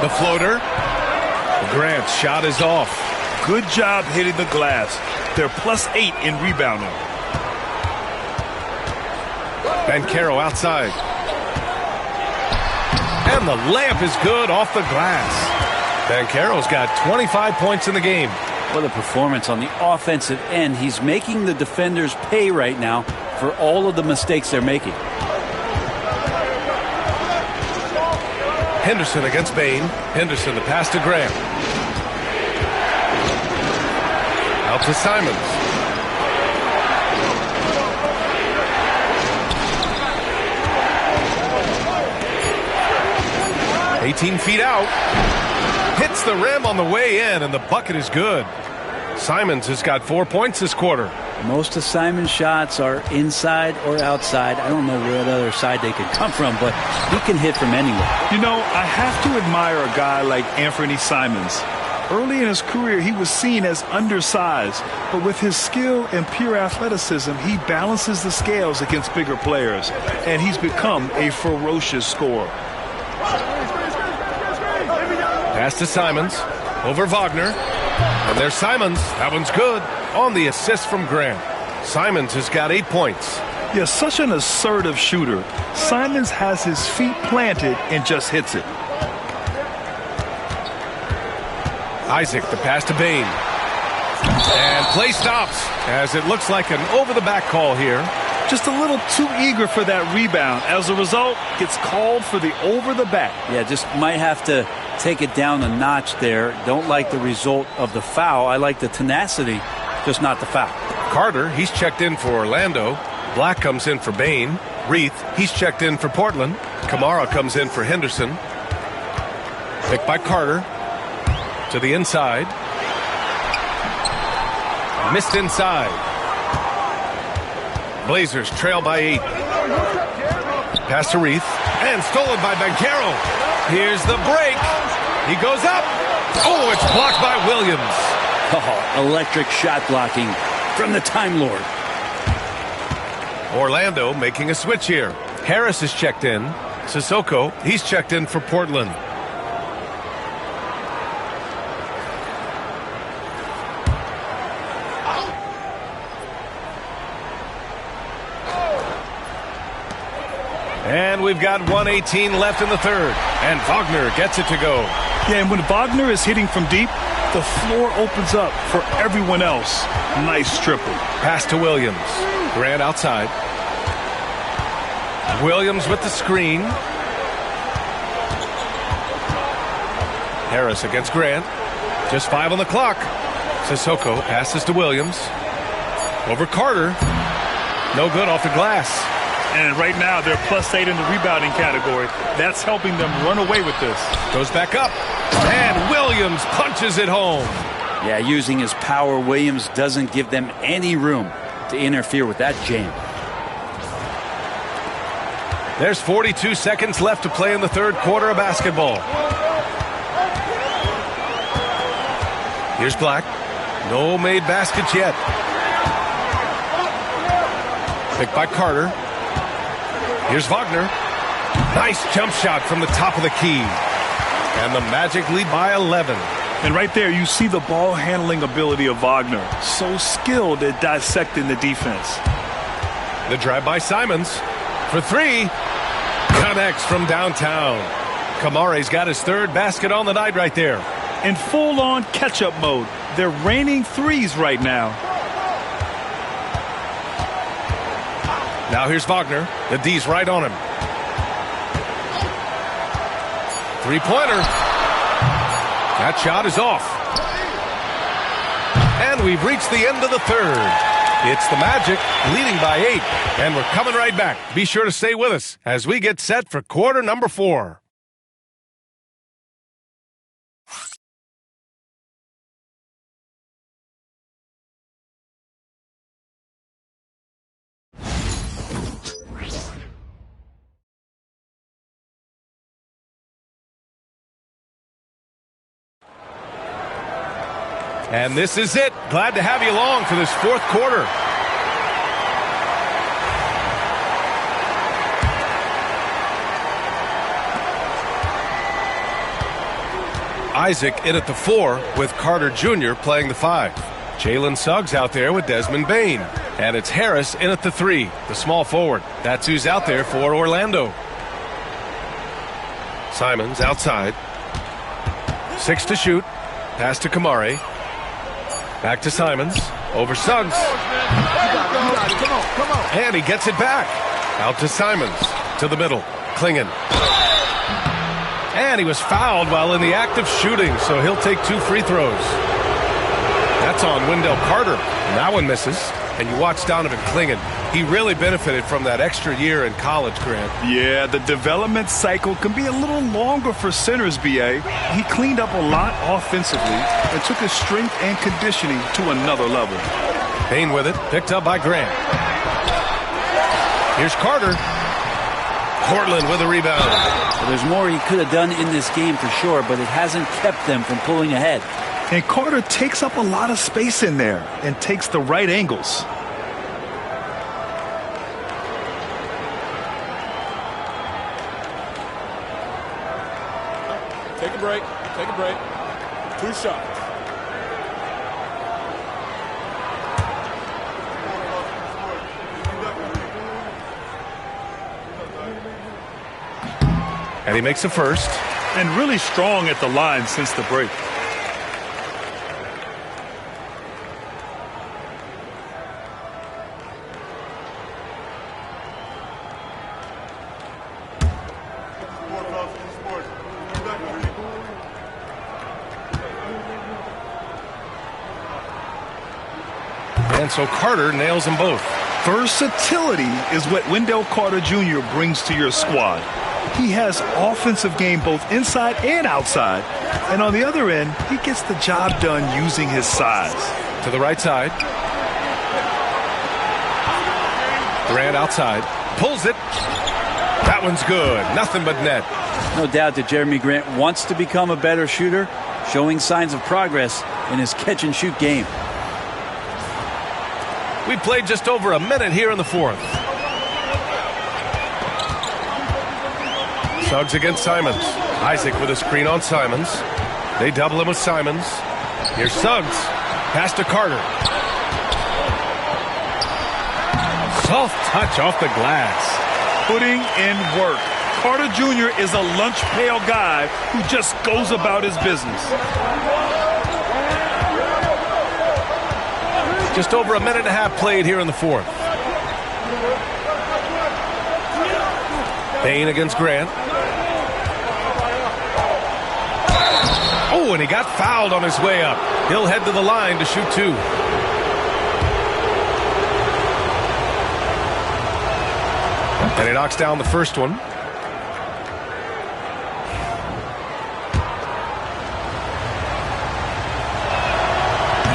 The floater. Grant's shot is off. Good job hitting the glass. They're +8 in rebounding. Banchero outside. And the layup is good off the glass. Banchero's got 25 points in the game. What a performance on the offensive end. He's making the defenders pay right now for all of the mistakes they're making. Henderson against Bain. Henderson, the pass to Grant. Out to Simons. "18 feet out. Hits the rim on the way in, and the bucket is good. Simons has got 4 points this quarter. Most of Simon's shots are inside or outside. I don't know where the other side they could come from, but he can hit from anywhere. You know, I have to admire a guy like Anthony Simons. Early in his career, he was seen as undersized, but with his skill and pure athleticism, he balances the scales against bigger players, and he's become a ferocious scorer. Pass to Simons. Over Wagner. And there's Simons. That one's good. On the assist from Grant. Simons has got 8 points. Yeah, such an assertive shooter. Simons has his feet planted and just hits it. Isaac, the pass to Bain. And play stops as it looks like an over-the-back call here. Just a little too eager for that rebound. As a result, gets called for the over-the-back. Yeah, just might have to take it down a notch there. Don't like the result of the foul. I like the tenacity, just not the foul. Carter, he's checked in for Orlando. Black comes in for Bain. Reith, he's checked in for Portland. Kamara comes in for Henderson. Picked by Carter. To the inside. Missed inside. Blazers trail by 8. Pass to Reith. And stolen by Banchero. Here's the break. He goes up. Oh, it's blocked by Williams. Oh, electric shot blocking from the Time Lord. Orlando making a switch here. Harris is checked in. Sissoko, he's checked in for Portland. And we've got 1:18 left in the third. And Wagner gets it to go. Yeah, and when Wagner is hitting from deep, the floor opens up for everyone else. Nice triple. Pass to Williams. Grant outside. Williams with the screen. Harris against Grant. Just 5 on the clock. Sissoko passes to Williams. Over Carter. No good off the glass. And right now, they're +8 in the rebounding category. That's helping them run away with this. Goes back up. And Williams punches it home. Yeah, using his power, Williams doesn't give them any room to interfere with that jam. There's 42 seconds left to play in the third quarter of basketball. Here's Black. No made baskets yet. Picked by Carter. Here's Wagner. Nice jump shot from the top of the key. And the Magic lead by 11. And right there, you see the ball handling ability of Wagner. So skilled at dissecting the defense. The drive by Simons. For 3. Connects from downtown. Kamare's got his third basket on the night right there. In full-on catch-up mode. They're raining threes right now. Now here's Wagner. The D's right on him. Three-pointer. That shot is off. And we've reached the end of the third. It's the Magic leading by 8. And we're coming right back. Be sure to stay with us as we get set for quarter number 4. And this is it. Glad to have you along for this fourth quarter. Isaac in at the 4 with Carter Jr. playing the 5. Jalen Suggs out there with Desmond Bain. And it's Harris in at the 3, the small forward. That's who's out there for Orlando. Simons outside. 6 to shoot. Pass to Kamari. Back to Simons. Over Suggs. Come on. And he gets it back. Out to Simons. To the middle. Klingon. And he was fouled while in the act of shooting, so he'll take 2 free throws. That's on Wendell Carter. And that one misses. And you watch Donovan Klingon. He really benefited from that extra year in college, Grant. Yeah, the development cycle can be a little longer for centers, B.A. He cleaned up a lot offensively and took his strength and conditioning to another level. Bain with it, picked up by Grant. Here's Carter. Portland with a rebound. Well, there's more he could have done in this game for sure, but it hasn't kept them from pulling ahead. And Carter takes up a lot of space in there and takes the right angles. Take a break. 2 shots. And he makes the first. And really strong at the line since the break. And so Carter nails them both. Versatility is what Wendell Carter Jr. brings to your squad. He has offensive game both inside and outside. And on the other end, he gets the job done using his size. To the right side. Durant outside. Pulls it. That one's good. Nothing but net. No doubt that Jeremy Grant wants to become a better shooter, showing signs of progress in his catch-and-shoot game. We played just over a minute here in the fourth. Suggs against Simons. Isaac with a screen on Simons. They double him with Simons. Here's Suggs. Pass to Carter. Soft touch off the glass. Putting in work. Carter Jr. is a lunch pail guy who just goes about his business. Just over a minute and a half played here in the fourth. Bain against Grant. Oh, and he got fouled on his way up. He'll head to the line to shoot 2. And he knocks down the first one.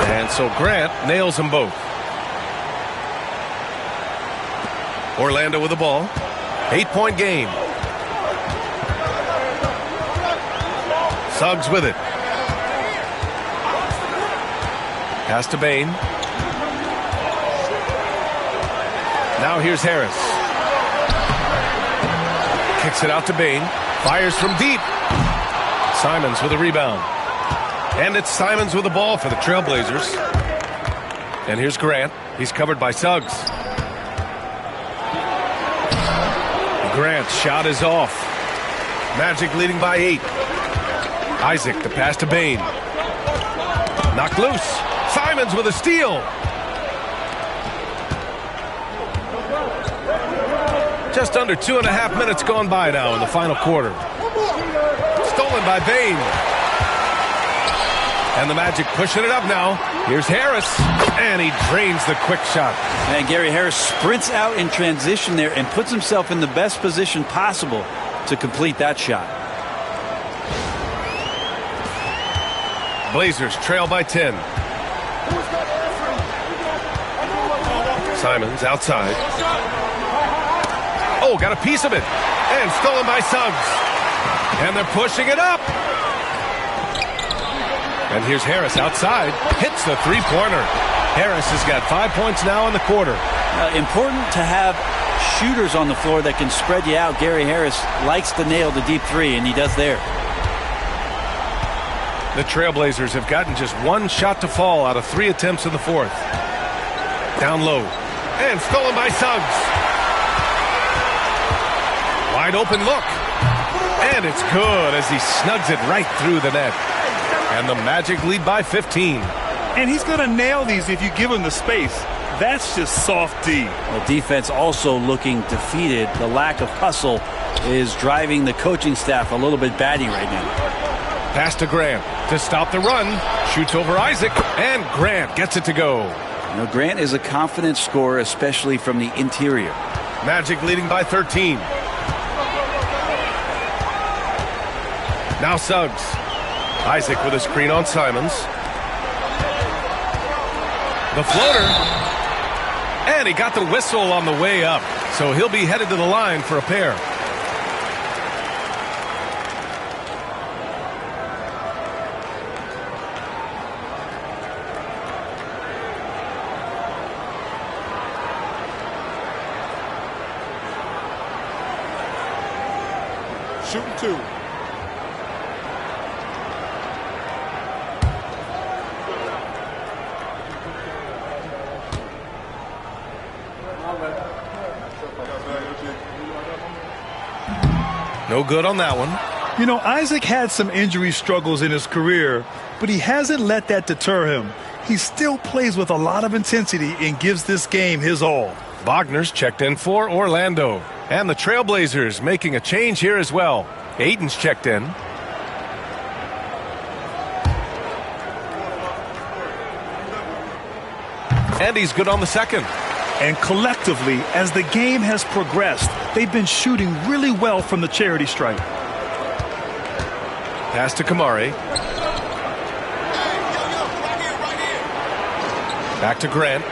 And so Grant nails them both. Orlando with the ball. 8-point game. Suggs with it. Pass to Bain. Now here's Harris. Kicks it out to Bain. Fires from deep. Simons with a rebound. And it's Simons with the ball for the Trailblazers. And here's Grant. He's covered by Suggs. Grant's shot is off. Magic leading by 8. Isaac, the pass to Bain. Knocked loose. Simons with a steal. Just under 2.5 minutes gone by now in the final quarter. Stolen by Bain. And the Magic pushing it up now. Here's Harris. And he drains the quick shot. And Gary Harris sprints out in transition there and puts himself in the best position possible to complete that shot. Blazers trail by 10. Simons outside. Oh, got a piece of it. And stolen by Suggs. And they're pushing it up. And here's Harris outside. Hits the three-pointer. Harris has got 5 points now in the quarter. Important to have shooters on the floor that can spread you out. Gary Harris likes to nail the deep three, and he does there. The Trailblazers have gotten just one shot to fall out of 3 attempts in the fourth. Down low. And stolen by Suggs. Wide open look. And it's good as he snugs it right through the net. And the Magic lead by 15. And he's going to nail these if you give him the space. That's just soft D. The defense also looking defeated. The lack of hustle is driving the coaching staff a little bit batty right now. Pass to Grant to stop the run. Shoots over Isaac. And Grant gets it to go. Now, Grant is a confident scorer, especially from the interior. Magic leading by 13. Now Suggs. Isaac with a screen on Simons. The floater. And he got the whistle on the way up. So he'll be headed to the line for a pair. Shooting 2. No good on that one. You know, Isaac had some injury struggles in his career, but he hasn't let that deter him. He still plays with a lot of intensity and gives this game his all. Wagner's checked in for Orlando. And the Trailblazers making a change here as well. Aiden's checked in. And he's good on the second. And collectively, as the game has progressed, they've been shooting really well from the charity stripe. Pass to Kamari. Back to Grant.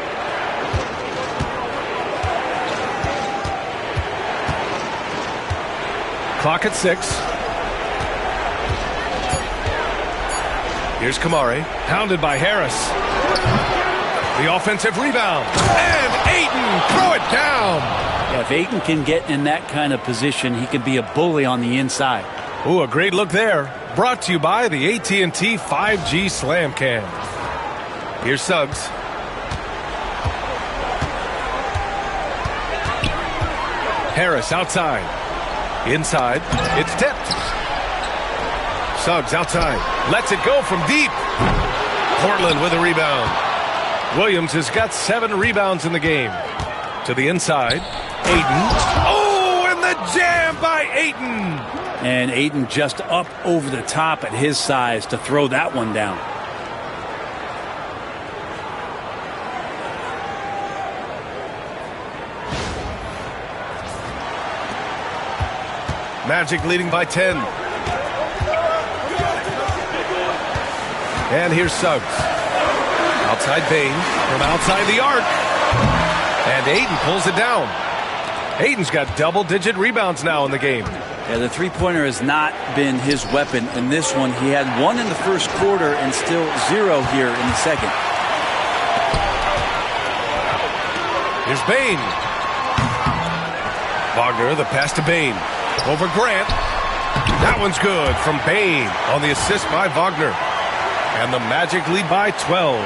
Clock at 6. Here's Kamari. Pounded by Harris. The offensive rebound. And Ayton, throw it down. Yeah, if Ayton can get in that kind of position, he can be a bully on the inside. Ooh, a great look there. Brought to you by the AT&T 5G Slam Cam. Here's Suggs. Harris outside. Inside. It's tipped. Suggs outside. Lets it go from deep. Portland with a rebound. Williams has got 7 rebounds in the game. To the inside. Ayton. Oh, and the jam by Ayton. And Ayton just up over the top at his size to throw that one down. Magic leading by 10. And here's Suggs. Outside Bain from outside the arc. And Ayton pulls it down. Ayton's got double-digit rebounds now in the game. Yeah, the three-pointer has not been his weapon in this one. He had 1 in the first quarter and still 0 here in the second. Here's Bain. Wagner, the pass to Bain. Over Grant. That one's good from Bain on the assist by Wagner. And the Magic lead by 12.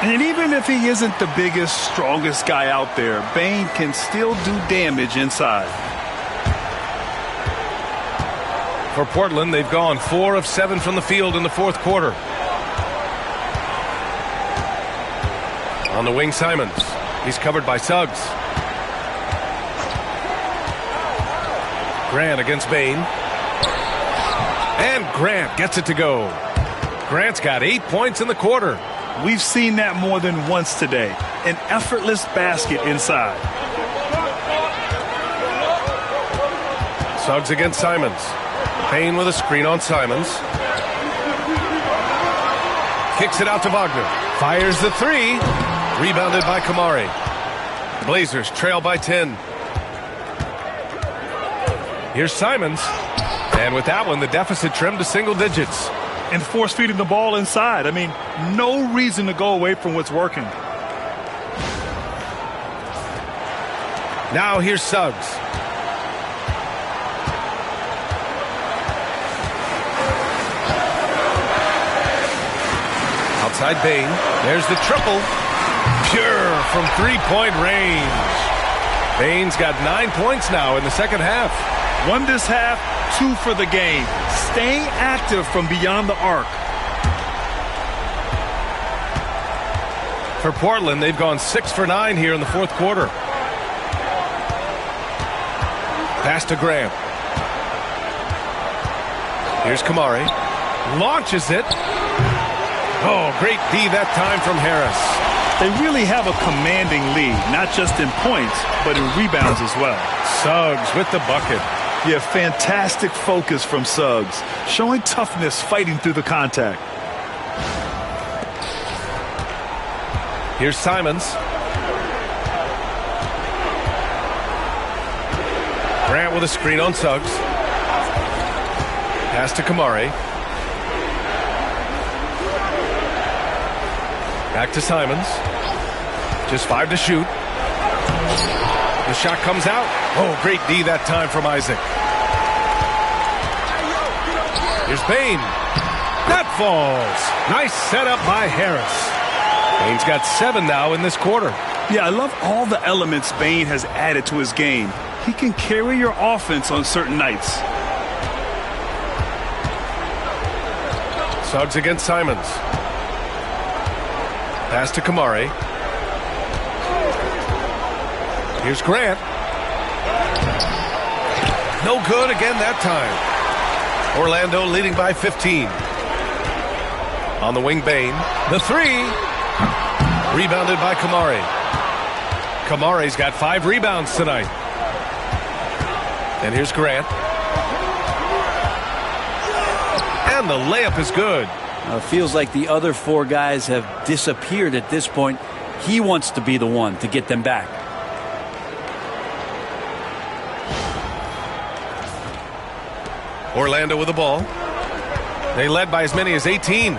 And even if he isn't the biggest, strongest guy out there, Bain can still do damage inside. For Portland, they've gone 4 of 7 from the field in the fourth quarter. On the wing, Simons. He's covered by Suggs. Grant against Bain. And Grant gets it to go. Grant's got 8 points in the quarter. We've seen that more than once today. An effortless basket inside. Suggs against Simons. Bain with a screen on Simons. Kicks it out to Wagner. Fires the 3. Rebounded by Kamari. Blazers trail by 10. Here's Simons. And with that one, the deficit trimmed to single digits. and force feeding the ball inside. I mean, no reason to go away from what's working. Now here's Suggs. Outside Bain. There's the triple. Pure from three-point range. Bain's got 9 points now in the second half. 1 this half, 2 for the game. Staying active from beyond the arc. For Portland, they've gone 6 for 9 here in the fourth quarter. Pass to Grant. Here's Kamari. Launches it. Oh, great D that time from Harris. They really have a commanding lead, not just in points, but in rebounds as well. Suggs with the bucket. Yeah, fantastic focus from Suggs, showing toughness fighting through the contact. Here's Simons. Grant with a screen on Suggs. Pass to Kamari. Back to Simons. Just 5 to shoot. The shot comes out. Oh, great D that time from Isaac. Here's Bain. That falls. Nice setup by Harris. Bain's got 7 now in this quarter. Yeah, I love all the elements Bain has added to his game. He can carry your offense on certain nights. Suggs against Simons. Pass to Kamari. Here's Grant. No good again that time. Orlando leading by 15. On the wing, Bain. The three. Rebounded by Kamari. Kamari's got 5 rebounds tonight. And here's Grant. And the layup is good. Feels like the other 4 guys have disappeared at this point. He wants to be the one to get them back. Orlando with the ball. They led by as many as 18.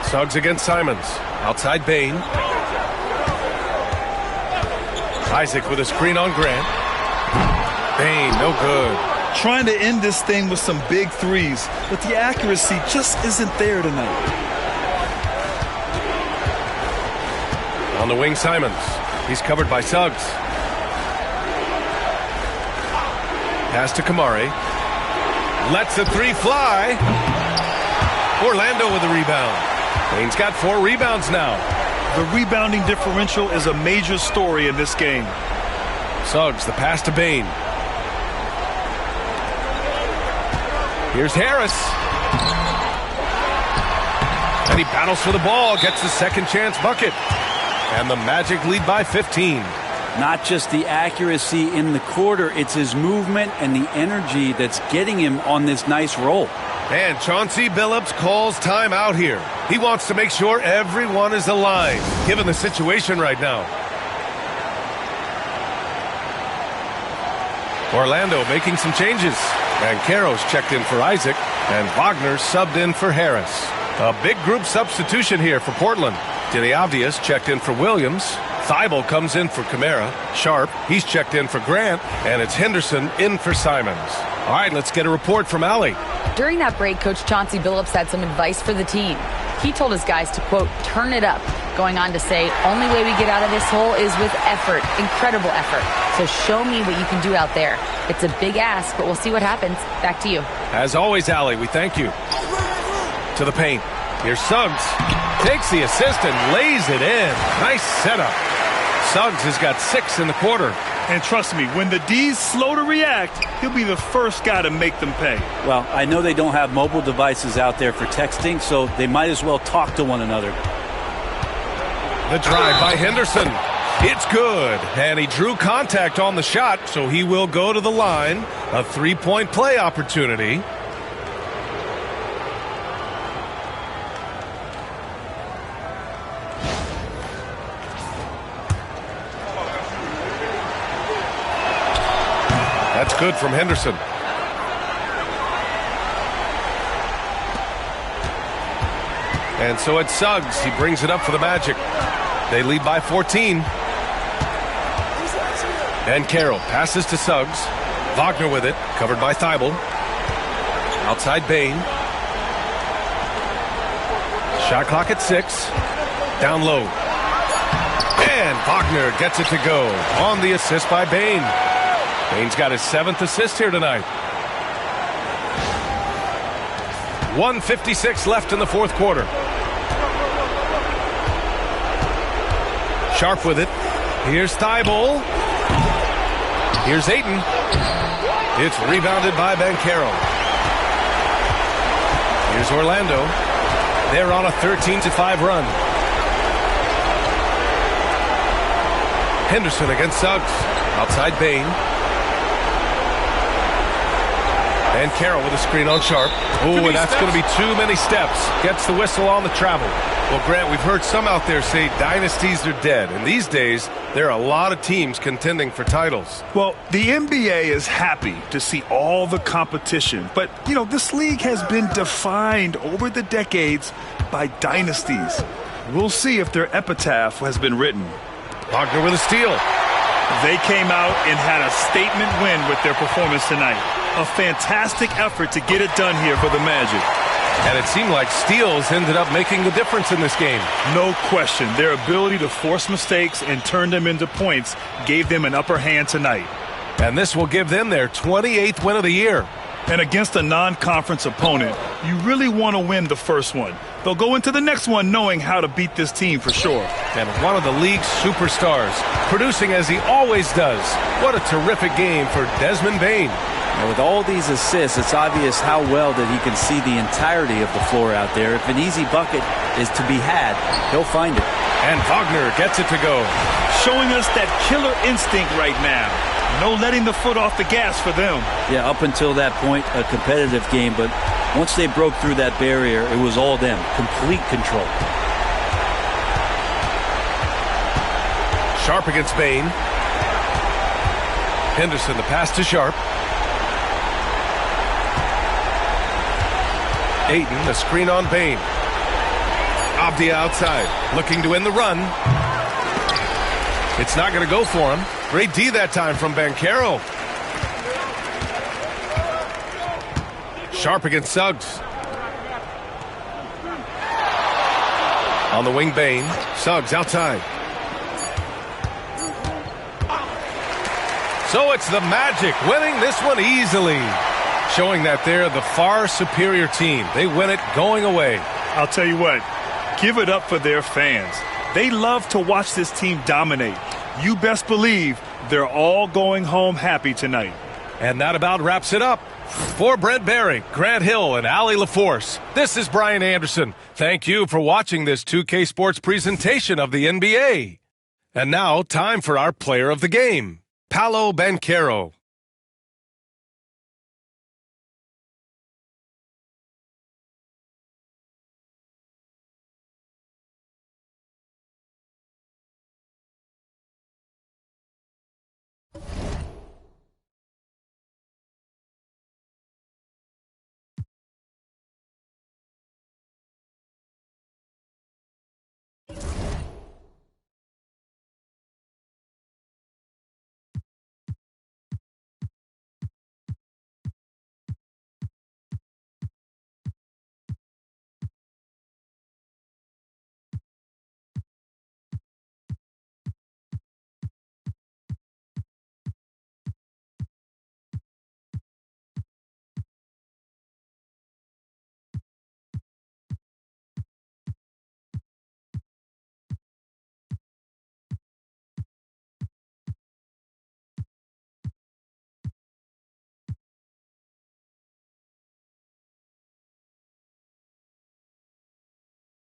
Suggs against Simons. Outside Bain. Isaac with a screen on Grant. Bain, no good. Trying to end this thing with some big threes, but the accuracy just isn't there tonight. On the wing, Simons. He's covered by Suggs. Pass to Kamari. Lets the three fly. Orlando with the rebound. Bain's got 4 rebounds now. The rebounding differential is a major story in this game. Suggs, the pass to Bain. Here's Harris. And he battles for the ball, gets the second chance bucket. And the Magic lead by 15. Not just the accuracy in the quarter, it's his movement and the energy that's getting him on this nice roll. And Chauncey Billups calls timeout here. He wants to make sure everyone is aligned, given the situation right now. Orlando making some changes. Banchero's checked in for Isaac, and Wagner subbed in for Harris. A big group substitution here for Portland. Denny Avdius checked in for Williams. Thibault comes in for Kamara. Sharp, he's checked in for Grant, and it's Henderson in for Simons. All right, let's get a report from Allie. During that break, Coach Chauncey Billups had some advice for the team. He told his guys to, quote, turn it up, going on to say, only way we get out of this hole is with effort, incredible effort. So show me what you can do out there. It's a big ask, but we'll see what happens. Back to you. As always, Allie, we thank you. To the paint. Here's Suggs. Takes the assist and lays it in. Nice setup. Suggs has got 6 in the quarter. And trust me, when the D's slow to react, he'll be the first guy to make them pay. Well, I know they don't have mobile devices out there for texting, so they might as well talk to one another. The drive by Henderson. It's good. And he drew contact on the shot, so he will go to the line. A 3-point play opportunity. That's good from Henderson. And so it's Suggs. He brings it up for the Magic. They lead by 14. And Carroll passes to Suggs. Wagner with it, covered by Thibault. Outside Bain. Shot clock at 6. Down low. And Wagner gets it to go on the assist by Bain. Bain's got his 7th assist here tonight. 1:56 left in the fourth quarter. Sharp with it. Here's Thibault. Here's Ayton. It's rebounded by Banchero. Here's Orlando. They're on a 13-5 run. Henderson against Suggs. Outside Bain. And Carroll with a screen on Sharp. Oh, and that's going to be too many steps. Gets the whistle on the travel. Well, Grant, we've heard some out there say dynasties are dead. And these days, there are a lot of teams contending for titles. Well, the NBA is happy to see all the competition. But, this league has been defined over the decades by dynasties. We'll see if their epitaph has been written. Wagner with a steal. They came out and had a statement win with their performance tonight. A fantastic effort to get it done here for the Magic. And it seemed like steals ended up making the difference in this game. No question. Their ability to force mistakes and turn them into points gave them an upper hand tonight. And this will give them their 28th win of the year. And against a non-conference opponent, you really want to win the first one. They'll go into the next one knowing how to beat this team for sure. And one of the league's superstars, producing as he always does. What a terrific game for Desmond Bain. And with all these assists, it's obvious how well that he can see the entirety of the floor out there. If an easy bucket is to be had, he'll find it. And Wagner gets it to go. Showing us that killer instinct right now. No letting the foot off the gas for them. Yeah, up until that point, a competitive game. But once they broke through that barrier, it was all them. Complete control. Sharp against Bain. Henderson, the pass to Sharp. Ayton, the screen on Bain. Abdia outside, looking to win the run. It's not going to go for him. Great D that time from Banchero. Sharp against Suggs. On the wing, Bain. Suggs outside. So it's the Magic winning this one easily. Showing that they're the far superior team. They win it going away. I'll tell you what, give it up for their fans. They love to watch this team dominate. You best believe they're all going home happy tonight. And that about wraps it up. For Brent Barry, Grant Hill, and Allie LaForce, this is Brian Anderson. Thank you for watching this 2K Sports presentation of the NBA. And now, time for our player of the game, Paolo Banchero.